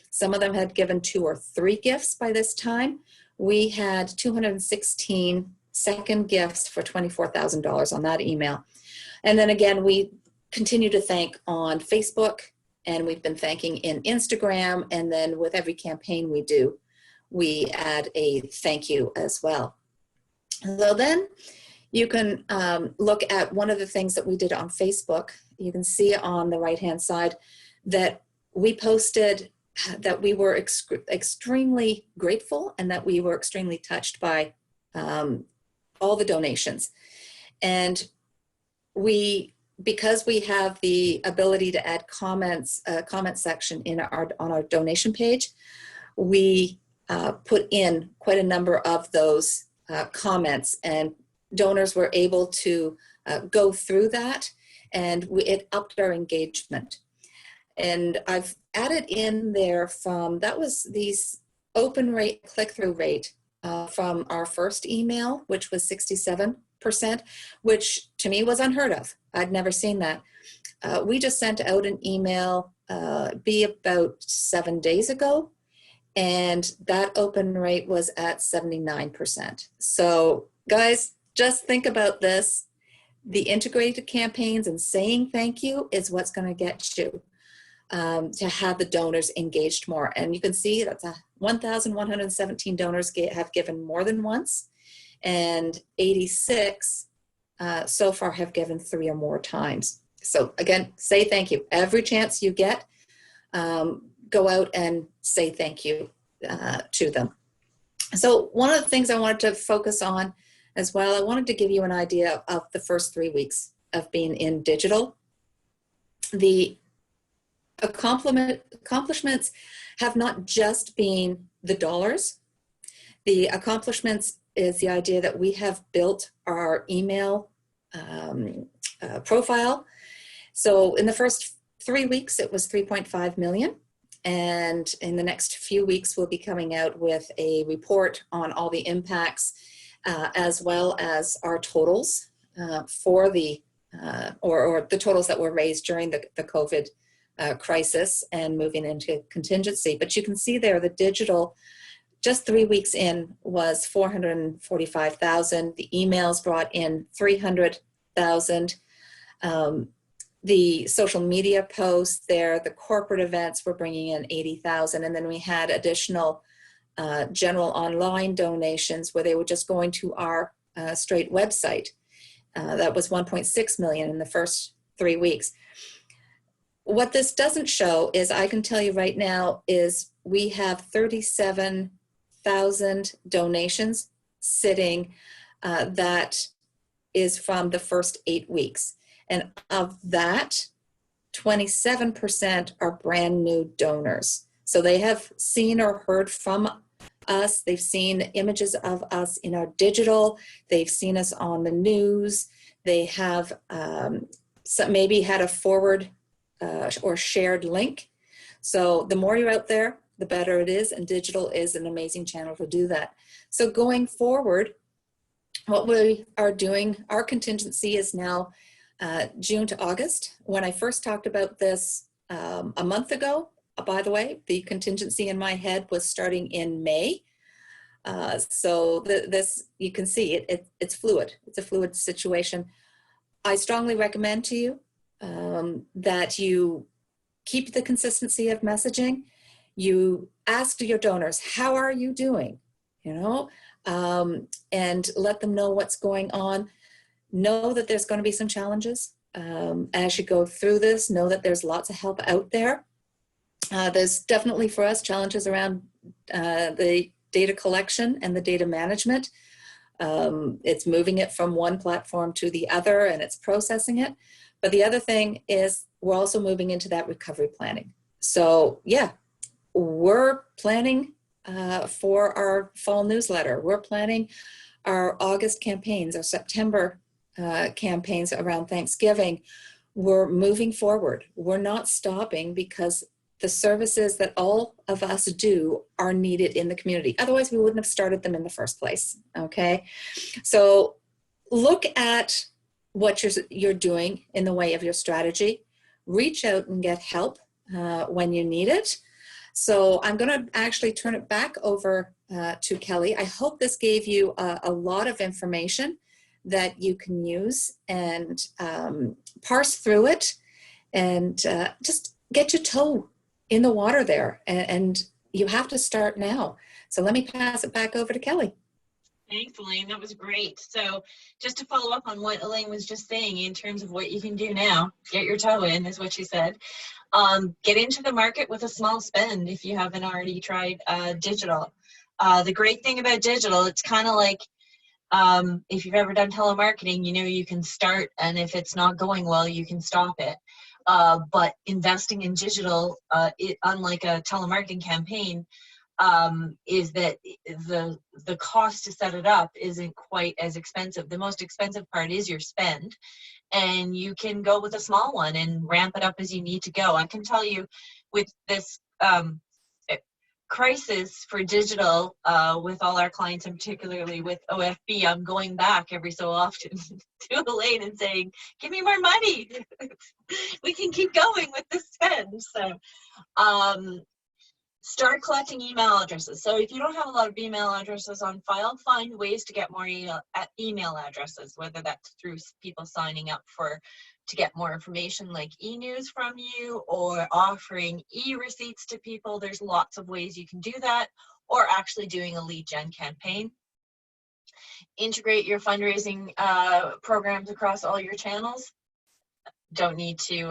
Some of them had given 2 or 3 gifts by this time. We had 216 second gifts for $24,000 on that email. And then again, we continue to thank on Facebook, and we've been thanking in Instagram. And then with every campaign we do, we add a thank you as well. So then you can look at one of the things that we did on Facebook. You can see on the right-hand side that we posted that we were extremely grateful and that we were extremely touched by all the donations. And because we have the ability to add comments, comment section on our donation page, we put in quite a number of those comments, and donors were able to go through that, and it upped our engagement. And I've added in there that was the open rate, click-through rate from our first email, which was 67%, which to me was unheard of. I'd never seen that. We just sent out an email about 7 days ago, and that open rate was at 79%. So guys, just think about this. The integrated campaigns and saying thank you is what's going to get you to have the donors engaged more. And you can see that's 1,117 donors have given more than once, and 86 so far have given 3 or more times. So again, say thank you. Every chance you get, go out and say thank you to them. So one of the things I wanted to focus on as well, I wanted to give you an idea of the first 3 weeks of being in digital. The accomplishments have not just been the dollars. The accomplishments is the idea that we have built our email profile. So in the first 3 weeks, it was 3.5 million. And in the next few weeks, we'll be coming out with a report on all the impacts, as well as our totals for the, or the totals that were raised during the COVID crisis and moving into contingency. But you can see there the digital, just 3 weeks in, was 445,000. The emails brought in 300,000. The social media posts there, the corporate events were bringing in 80,000. And then we had additional general online donations where they were just going to our straight website. That was 1.6 million in the first 3 weeks. What this doesn't show is, I can tell you right now, is we have 37,000 donations sitting that is from the first 8 weeks. And of that, 27% are brand new donors. So they have seen or heard from us. They've seen images of us in our digital. They've seen us on the news. They have maybe had a forward or shared link. So the more you're out there, the better it is. And digital is an amazing channel to do that. So going forward, what we are doing, our contingency is now June to August. When I first talked about this a month ago, by the way, the contingency in my head was starting in May. So this, you can see it's fluid. It's a fluid situation. I strongly recommend to you that you keep the consistency of messaging. You ask your donors, how are you doing? You know, and let them know what's going on. Know that there's going to be some challenges as you go through this. Know that there's lots of help out there. There's definitely for us challenges around the data collection and the data management. It's moving it from one platform to the other, and it's processing it. But the other thing is we're also moving into that recovery planning. So yeah, we're planning for our fall newsletter. We're planning our August campaigns, our September campaigns around Thanksgiving. We're moving forward. We're not stopping because the services that all of us do are needed in the community. Otherwise, we wouldn't have started them in the first place, okay? So look at what you're doing in the way of your strategy. Reach out and get help when you need it. So I'm going to actually turn it back over to Kelly. I hope this gave you a lot of information that you can use and parse through it and just get your toe in the water there. And you have to start now. So let me pass it back over to Kelly. Thanks, Elaine. That was great. So just to follow up on what Elaine was just saying in terms of what you can do now, get your toe in is what she said. Get into the market with a small spend if you haven't already tried digital. The great thing about digital, it's kind of like if you've ever done telemarketing, you know you can start, and if it's not going well, you can stop it. But investing in digital, unlike a telemarketing campaign, is that the cost to set it up isn't quite as expensive. The most expensive part is your spend, and you can go with a small one and ramp it up as you need to go. I can tell you with this crisis for digital, with all our clients, and particularly with OFB, I'm going back every so often to Elaine and saying, give me more money. We can keep going with this spend. So start collecting email addresses. So if you don't have a lot of email addresses on file, find ways to get more email addresses, whether that's through people signing up to get more information like e-news from you, or offering e-receipts to people. There's lots of ways you can do that, or actually doing a lead gen campaign. Integrate your fundraising programs across all your channels. Don't need to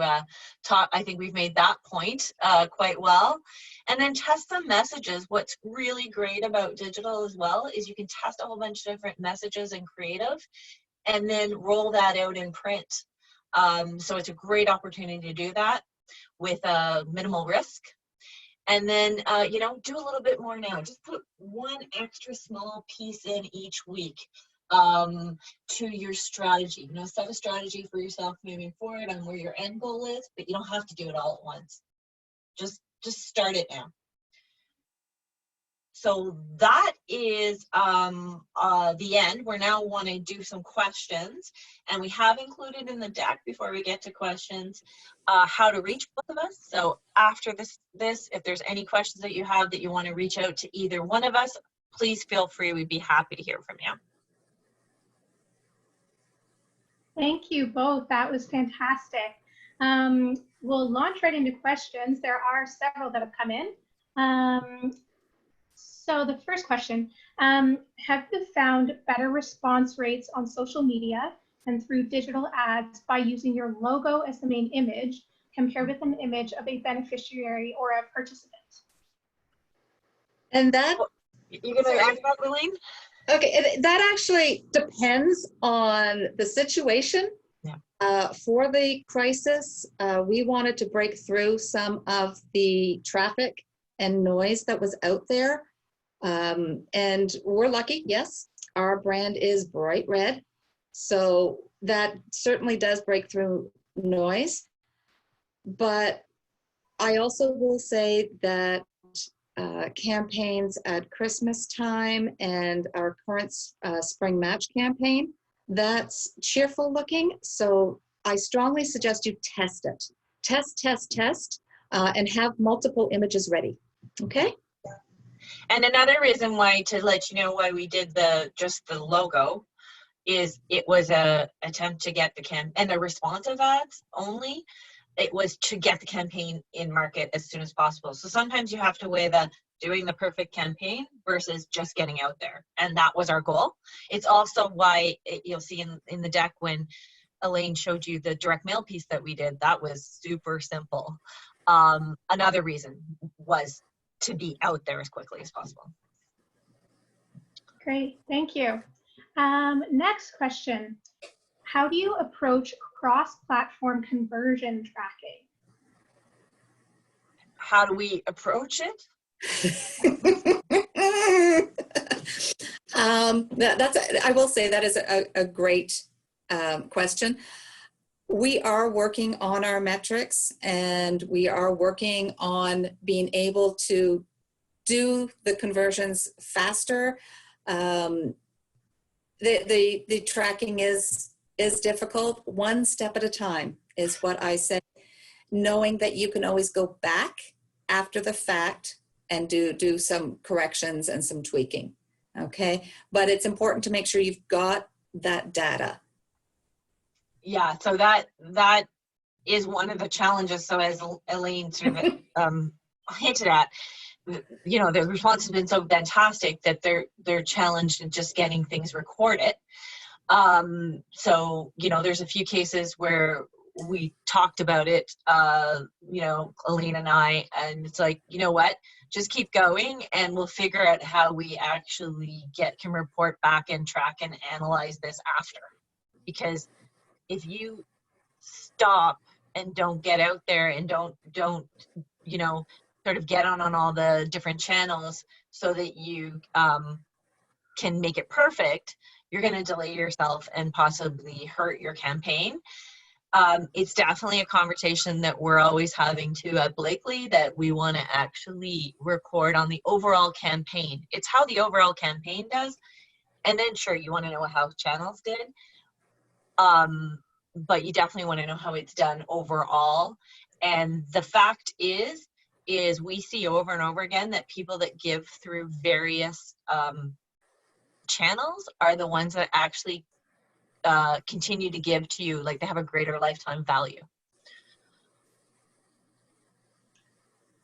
talk. I think we've made that point quite well. And then test some messages. What's really great about digital as well is you can test a whole bunch of different messages in creative and then roll that out in print. So it's a great opportunity to do that with minimal risk. And then, you know, do a little bit more now. Just put one extra small piece in each week to your strategy. You know, set a strategy for yourself moving forward on where your end goal is, but you don't have to do it all at once. Just start it now. So that is the end. We're now want to do some questions, and we have included in the deck, before we get to questions, how to reach both of us. So after this, if there's any questions that you have that you want to reach out to either one of us, please feel free. We'd be happy to hear from you. Thank you both. That was fantastic. We'll launch right into questions. There are several that have come in. So the first question, have you found better response rates on social media and through digital ads by using your logo as the main image compared with an image of a beneficiary or a participant? And that, You're going to ask that, Elaine? okay, that actually depends on the situation. Yeah. For the crisis, we wanted to break through some of the traffic and noise that was out there. And we're lucky, yes, our brand is bright red. So that certainly does break through noise. But I also will say that campaigns at Christmas time and our current spring match campaign, that's cheerful looking. So I strongly suggest you test it. Test, and have multiple images ready, okay? And another reason why, to let you know why we did just the logo, is it was a attempt to get the and the responsive ads only. It was to get the campaign in market as soon as possible. So sometimes you have to weigh doing the perfect campaign versus just getting out there. And that was our goal. It's also why you'll see in the deck when Elaine showed you the direct mail piece that we did, that was super simple. Another reason was to be out there as quickly as possible. Great, thank you. Next question. How do you approach cross-platform conversion tracking? How do we approach it? I will say that is a great question. We are working on our metrics, and we are working on being able to do the conversions faster. The tracking is difficult. One step at a time is what I say, knowing that you can always go back after the fact and do some corrections and some tweaking. Okay, but it's important to make sure you've got that data. Yeah, so that is one of the challenges. So as Elaine sort of hinted at, you know, the response has been so fantastic that they're challenged in just getting things recorded. So, you know, there's a few cases where we talked about it, you know, Elaine and I, and it's like, you know what, just keep going and we'll figure out how we actually can report back and track and analyze this after. Because if you stop and don't get out there and don't, you know, sort of get on all the different channels so that you can make it perfect, you're going to delay yourself and possibly hurt your campaign. It's definitely a conversation that we're always having too at Blakely, that we want to actually record on the overall campaign. It's how the overall campaign does. And then sure, you want to know how channels did. But you definitely want to know how it's done overall. And the fact is we see over and over again that people that give through various channels are the ones that actually continue to give to you, like they have a greater lifetime value.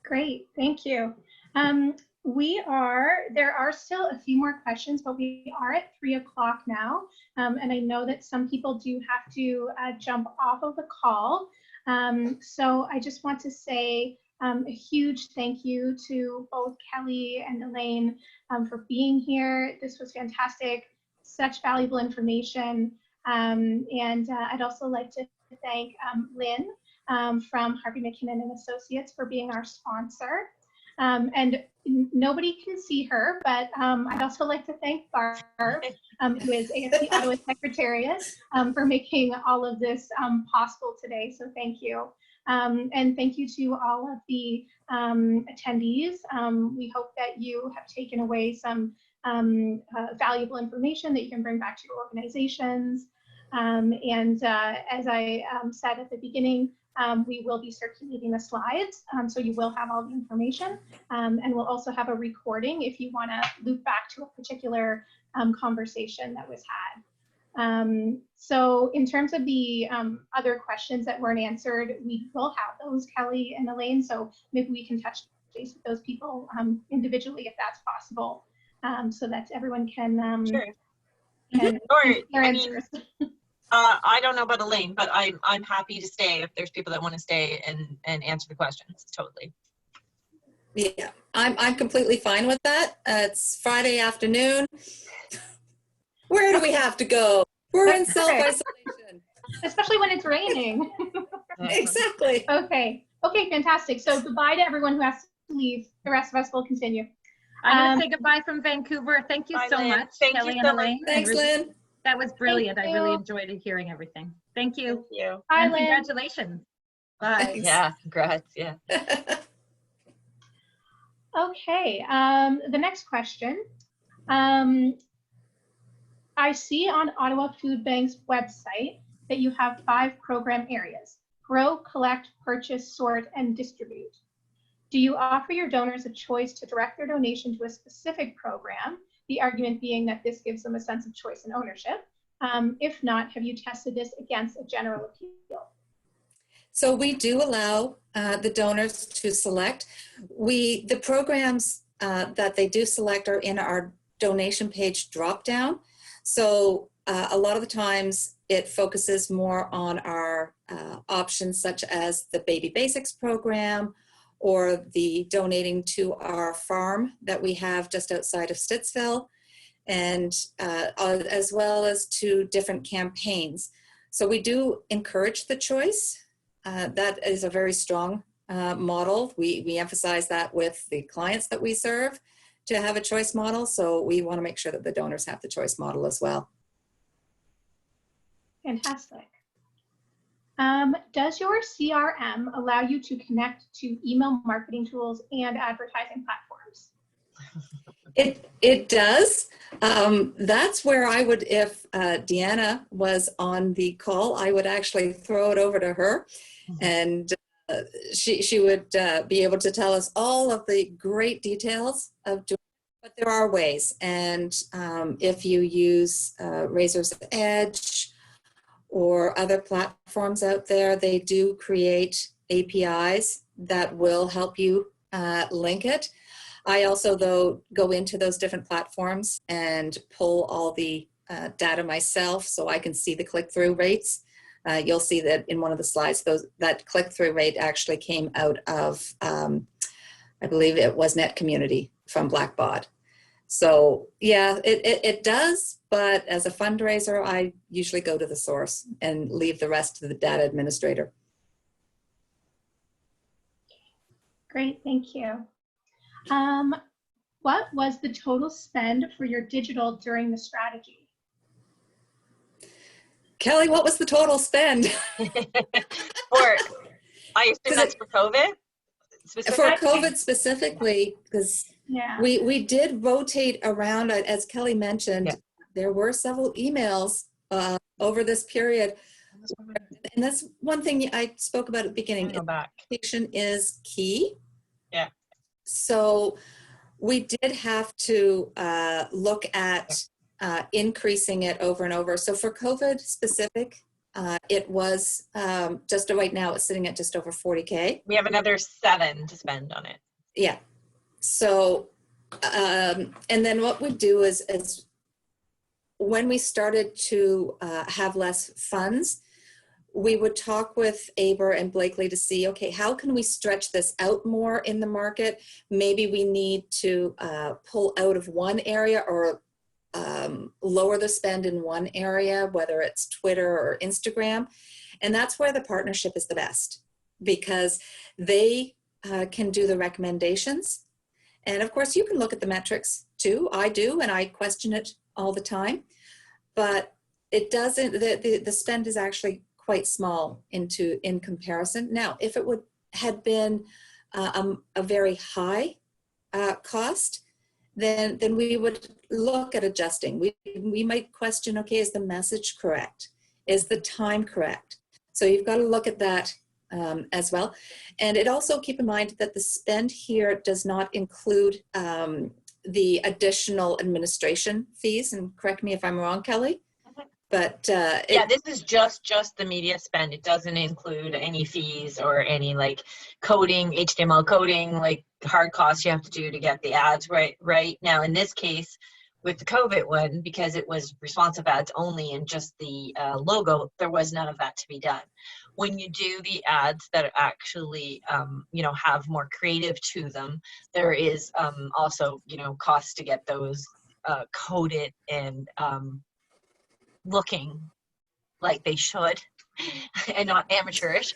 Great, thank you. There are still a few more questions, but we are at 3 o'clock now. And I know that some people do have to jump off of the call. So I just want to say a huge thank you to both Kelly and Elaine for being here. This was fantastic, such valuable information. And I'd also like to thank Lynn from Harvey McKinnon and Associates for being our sponsor. And nobody can see her, but I'd also like to thank Barb, who is AFC Ottawa Secretariat, for making all of this possible today. So thank you. And thank you to all of the attendees. We hope that you have taken away some valuable information that you can bring back to your organizations. And as I said at the beginning, we will be circulating the slides, so you will have all the information, and we'll also have a recording if you want to loop back to a particular conversation that was had. So in terms of the other questions that weren't answered, we will have those, Kelly and Elaine, so maybe we can touch base with those people individually if that's possible, so that everyone can Sure. and their answers. I don't know about Elaine, but I'm happy to stay if there's people that want to stay and answer the questions. Totally. Yeah, I'm completely fine with that. It's Friday afternoon. Where do we have to go? We're in self-isolation. Especially when it's raining. Exactly. Okay, fantastic. So goodbye to everyone who has to leave. The rest of us will continue. I'm going to say goodbye from Vancouver. Thank you Bye, so Lynn. much, Thank Kelly you and so much. Elaine. Thanks, Lynn. That was brilliant. Thank I really you. enjoyed hearing everything. Thank you. Thank you. Bye, And Lynn. congratulations. Bye. Thanks. Yeah, congrats. Yeah. Okay, the next question. I see on Ottawa Food Bank's website that you have 5 program areas: grow, collect, purchase, sort, and distribute. Do you offer your donors a choice to direct their donation to a specific program? The argument being that this gives them a sense of choice and ownership. If not, have you tested this against a general appeal? So we do allow the donors to select. The programs that they do select are in our donation page drop down. So a lot of the times it focuses more on our options such as the Baby Basics program or the donating to our farm that we have just outside of Stittsville, and as well as to different campaigns. So we do encourage the choice. That is a very strong model. We emphasize that with the clients that we serve to have a choice model. So we want to make sure that the donors have the choice model as well. Fantastic. Does your CRM allow you to connect to email marketing tools and advertising platforms? It does. That's where I would, if Deanna was on the call, I would actually throw it over to her, and she would be able to tell us all of the great details of doing it. But there are ways, and if you use Razor's Edge or other platforms out there, they do create APIs that will help you link it. I also, though, go into those different platforms and pull all the data myself so I can see the click-through rates. You'll see that in one of the slides, that click-through rate actually came out of, I believe it was Net Community from Blackbaud. So yeah, it does, but as a fundraiser, I usually go to the source and leave the rest to the data administrator. Great, thank you. What was the total spend for your digital during the strategy? Kelly, what was the total spend? I assume that's for COVID? For COVID specifically, because yeah, we did rotate around, as Kelly mentioned, there were several emails over this period. And that's one thing I spoke about at the beginning. Education is key. Yeah. So we did have to look at increasing it over and over. So for COVID specific, it was just right now it's sitting at just over 40K. We have another 7 to spend on it. Yeah. So, and then what we do is when we started to have less funds, we would talk with Aber and Blakely to see, okay, how can we stretch this out more in the market? Maybe we need to pull out of one area or lower the spend in one area, whether it's Twitter or Instagram. And that's where the partnership is the best, because they can do the recommendations. And of course, you can look at the metrics too. I do, and I question it all the time. But it doesn't, the spend is actually quite small in comparison. Now, if it had been a very high cost, then we would look at adjusting. We might question, okay, is the message correct? Is the time correct? So you've got to look at that as well. And it also, keep in mind that the spend here does not include the additional administration fees, and correct me if I'm wrong, Kelly. But this is just the media spend. It doesn't include any fees or any like coding, HTML coding, like hard costs you have to do to get the ads right now. In this case, with the COVID one, because it was responsive ads only and just the logo, there was none of that to be done. When you do the ads that actually, have more creative to them, there is also, costs to get those coded and looking like they should and not amateurish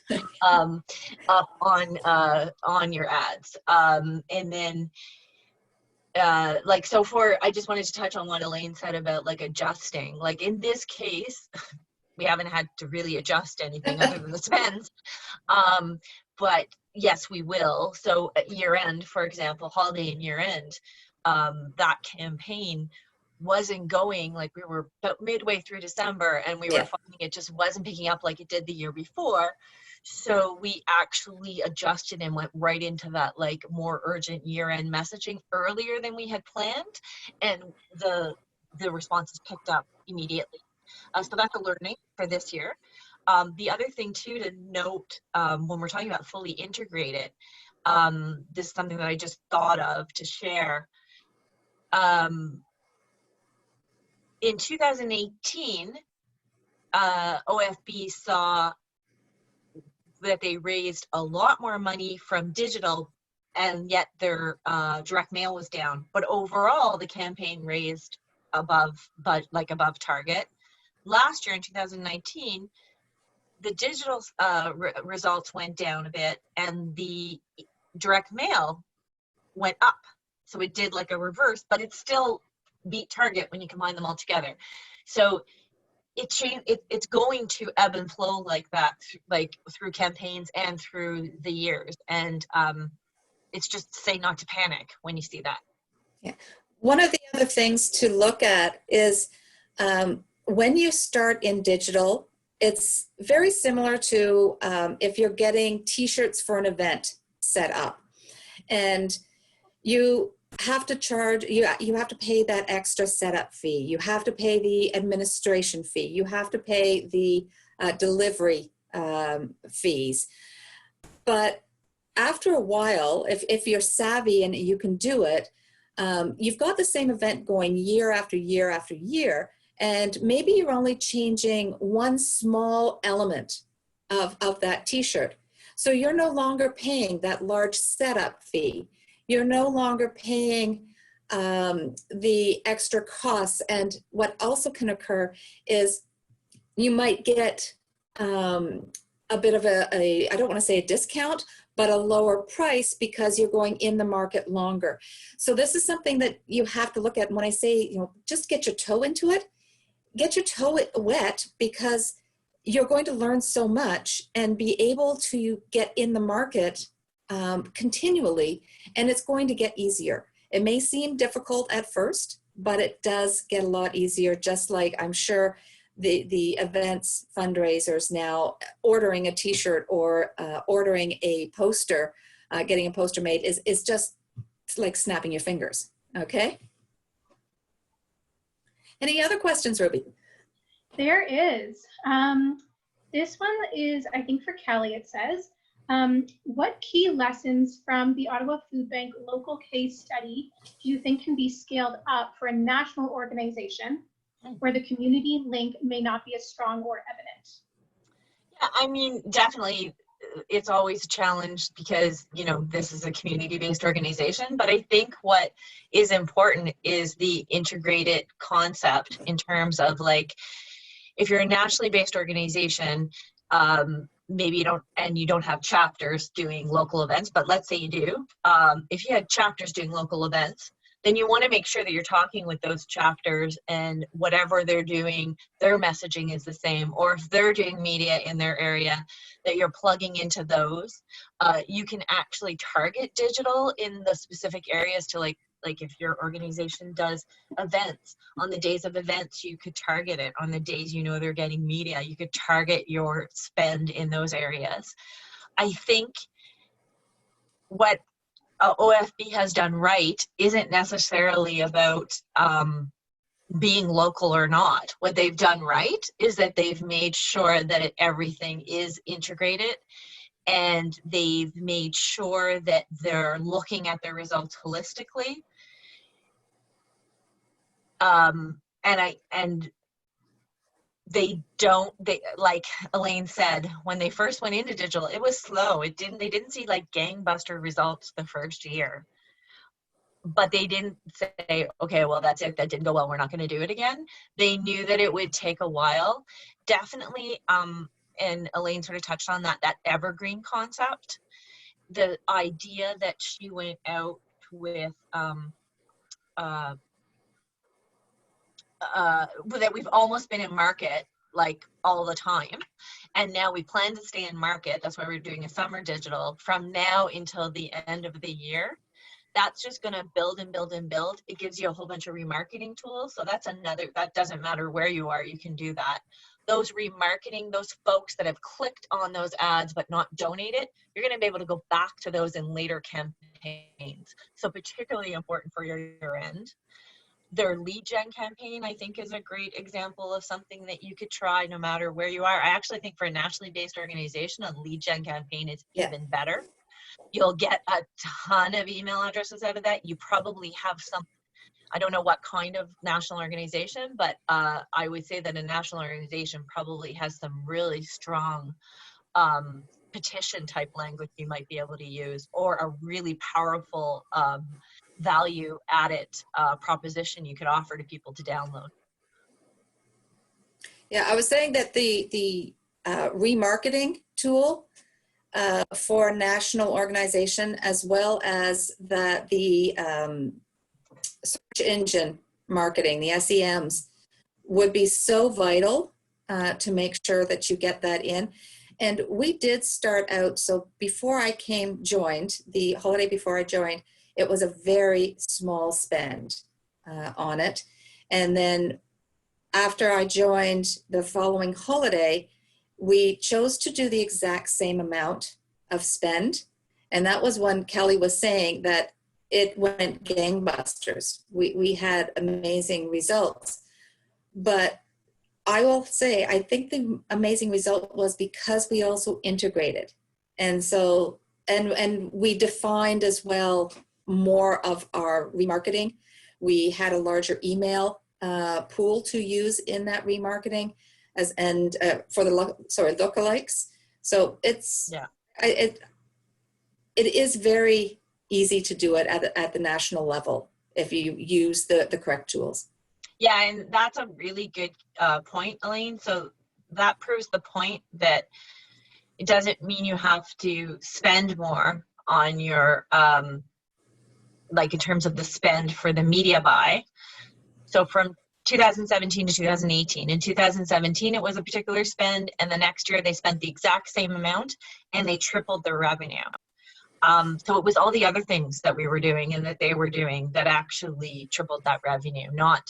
up on your ads. And then I just wanted to touch on what Elaine said about like adjusting. Like in this case, we haven't had to really adjust anything other than the spends. But yes, we will. So at year end, for example, holiday and year end, that campaign wasn't going, like we were about midway through December, and we were finding it just wasn't picking up like it did the year before. So we actually adjusted and went right into that like more urgent year-end messaging earlier than we had planned, and the responses picked up immediately. So that's a learning for this year. The other thing too to note when we're talking about fully integrated, this is something that I just thought of to share. In 2018, OFB saw that they raised a lot more money from digital, and yet their direct mail was down. But overall, the campaign raised above target. Last year in 2019, the digital results went down a bit and the direct mail went up. So it did like a reverse, but it still beat target when you combine them all together. So it's going to ebb and flow like that, like through campaigns and through the years. And it's just say not to panic when you see that. Yeah. One of the other things to look at is when you start in digital, it's very similar to if you're getting t-shirts for an event set up, and you have to charge, you have to pay that extra setup fee, you have to pay the administration fee, you have to pay the delivery fees. But after a while, if you're savvy and you can do it, you've got the same event going year after year after year, and maybe you're only changing one small element of that t-shirt. So you're no longer paying that large setup fee. You're no longer paying the extra costs. And what also can occur is you might get a bit of I don't want to say a discount, but a lower price because you're going in the market longer. So this is something that you have to look at. And when I say, you know, just get your toe into it, get your toe wet, because you're going to learn so much and be able to get in the market continually, and it's going to get easier. It may seem difficult at first, but it does get a lot easier, just like I'm sure the events fundraisers now ordering a t-shirt or ordering a poster, getting a poster made is just like snapping your fingers. Okay. Any other questions, Ruby? There is. This one is, I think, for Kelly. It says, what key lessons from the Ottawa Food Bank local case study do you think can be scaled up for a national organization where the community link may not be as strong or evident? Yeah, I mean, definitely it's always a challenge because, you know, this is a community-based organization, but I think what is important is the integrated concept in terms of, like, if you're a nationally based organization, maybe you don't have chapters doing local events, but let's say you do. If you had chapters doing local events, then you want to make sure that you're talking with those chapters, and whatever they're doing, their messaging is the same. Or if they're doing media in their area, that you're plugging into those. You can actually target digital in the specific areas to like if your organization does events, on the days of events, you could target it. On the days you know they're getting media, you could target your spend in those areas. I think what OFB has done right isn't necessarily about being local or not. What they've done right is that they've made sure that everything is integrated, and they've made sure that they're looking at their results holistically. They like Elaine said, when they first went into digital, it was slow. They didn't see like gangbuster results the first year, but they didn't say, okay, well, that's it, that didn't go well, we're not going to do it again. They knew that it would take a while. Definitely, and Elaine sort of touched on that evergreen concept, the idea that she went out with that we've almost been in market like all the time, and now we plan to stay in market. That's why we're doing a summer digital from now until the end of the year. That's just going to build and build and build. It gives you a whole bunch of remarketing tools. So that's that doesn't matter where you are, you can do that. Those remarketing, those folks that have clicked on those ads but not donated, you're going to be able to go back to those in later campaigns. So particularly important for your year end. Their lead gen campaign, I think, is a great example of something that you could try no matter where you are. I actually think for a nationally based organization, a lead gen campaign is even better. You'll get a ton of email addresses out of that. You probably have some, I don't know what kind of national organization, but I would say that a national organization probably has some really strong petition type language you might be able to use, or a really powerful value added proposition you could offer to people to download. Yeah, I was saying that the remarketing tool for a national organization, as well as the search engine marketing, the SEMs, would be so vital to make sure that you get that in. And we did start out, so before I joined, the holiday before I joined, it was a very small spend on it. And then after I joined the following holiday, we chose to do the exact same amount of spend. And that was when Kelly was saying that it went gangbusters. We had amazing results. But I will say, I think the amazing result was because we also integrated. And so, and we defined as well more of our remarketing. We had a larger email pool to use in that remarketing for the lookalikes. So it's, it is very easy to do it at the national level if you use the correct tools. Yeah, and that's a really good point, Elaine. So that proves the point that it doesn't mean you have to spend more on your, like in terms of the spend for the media buy. So from 2017 to 2018, in 2017 it was a particular spend, and the next year they spent the exact same amount and they tripled their revenue. So it was all the other things that we were doing and that they were doing that actually tripled that revenue, not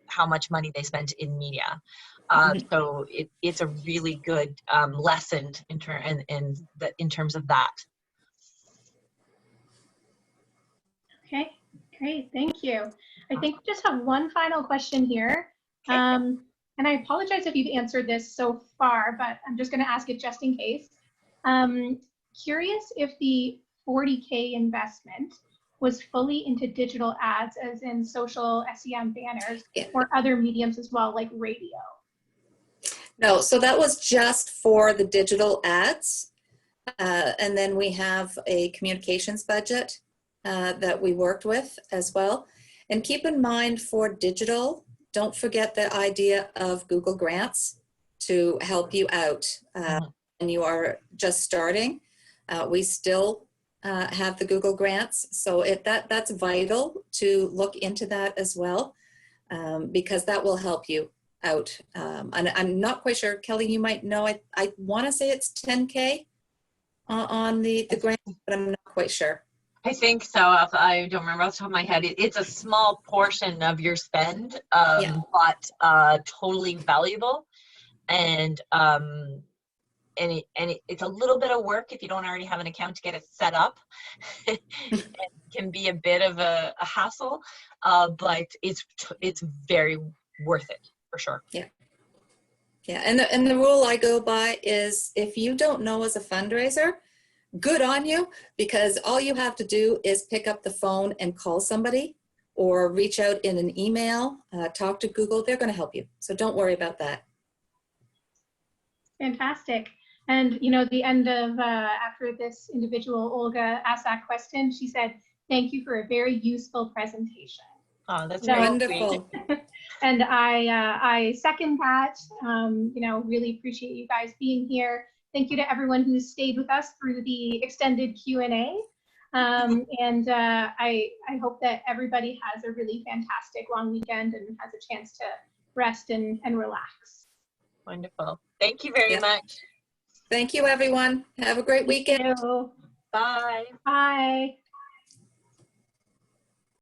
how much money they spent in media. So it's a really good lesson in terms of that. Okay, great, thank you. I think we just have one final question here. Okay. And I apologize if you've answered this so far, but I'm just going to ask it just in case. Curious if the 40K investment was fully into digital ads, as in social SEM banners, or other mediums as well, like radio? No, so that was just for the digital ads. And then we have a communications budget that we worked with as well. And keep in mind for digital, don't forget the idea of Google Grants to help you out when you are just starting. We still have the Google Grants, so that's vital to look into that as well, because that will help you out. And I'm not quite sure, Kelly, you might know, I want to say it's 10K on the grant, but I'm not quite sure. I think so. I don't remember off the top of my head. It's a small portion of your spend, but totally valuable. And it's a little bit of work if you don't already have an account to get it set up. It can be a bit of a hassle, but it's very worth it for sure. Yeah. Yeah, and the rule I go by is if you don't know as a fundraiser, good on you, because all you have to do is pick up the phone and call somebody or reach out in an email, talk to Google, they're going to help you. So don't worry about that. Fantastic. And, you know, the end of, after this individual, Olga asked that question, she said, thank you for a very useful presentation. Oh, that's So, wonderful. And I second that. You know, really appreciate you guys being here. Thank you to everyone who stayed with us through the extended Q&A. And I hope that everybody has a really fantastic long weekend and has a chance to rest and relax. Wonderful. Thank you very much. Thank you, everyone. Have a great weekend. Thank you. Bye. Bye.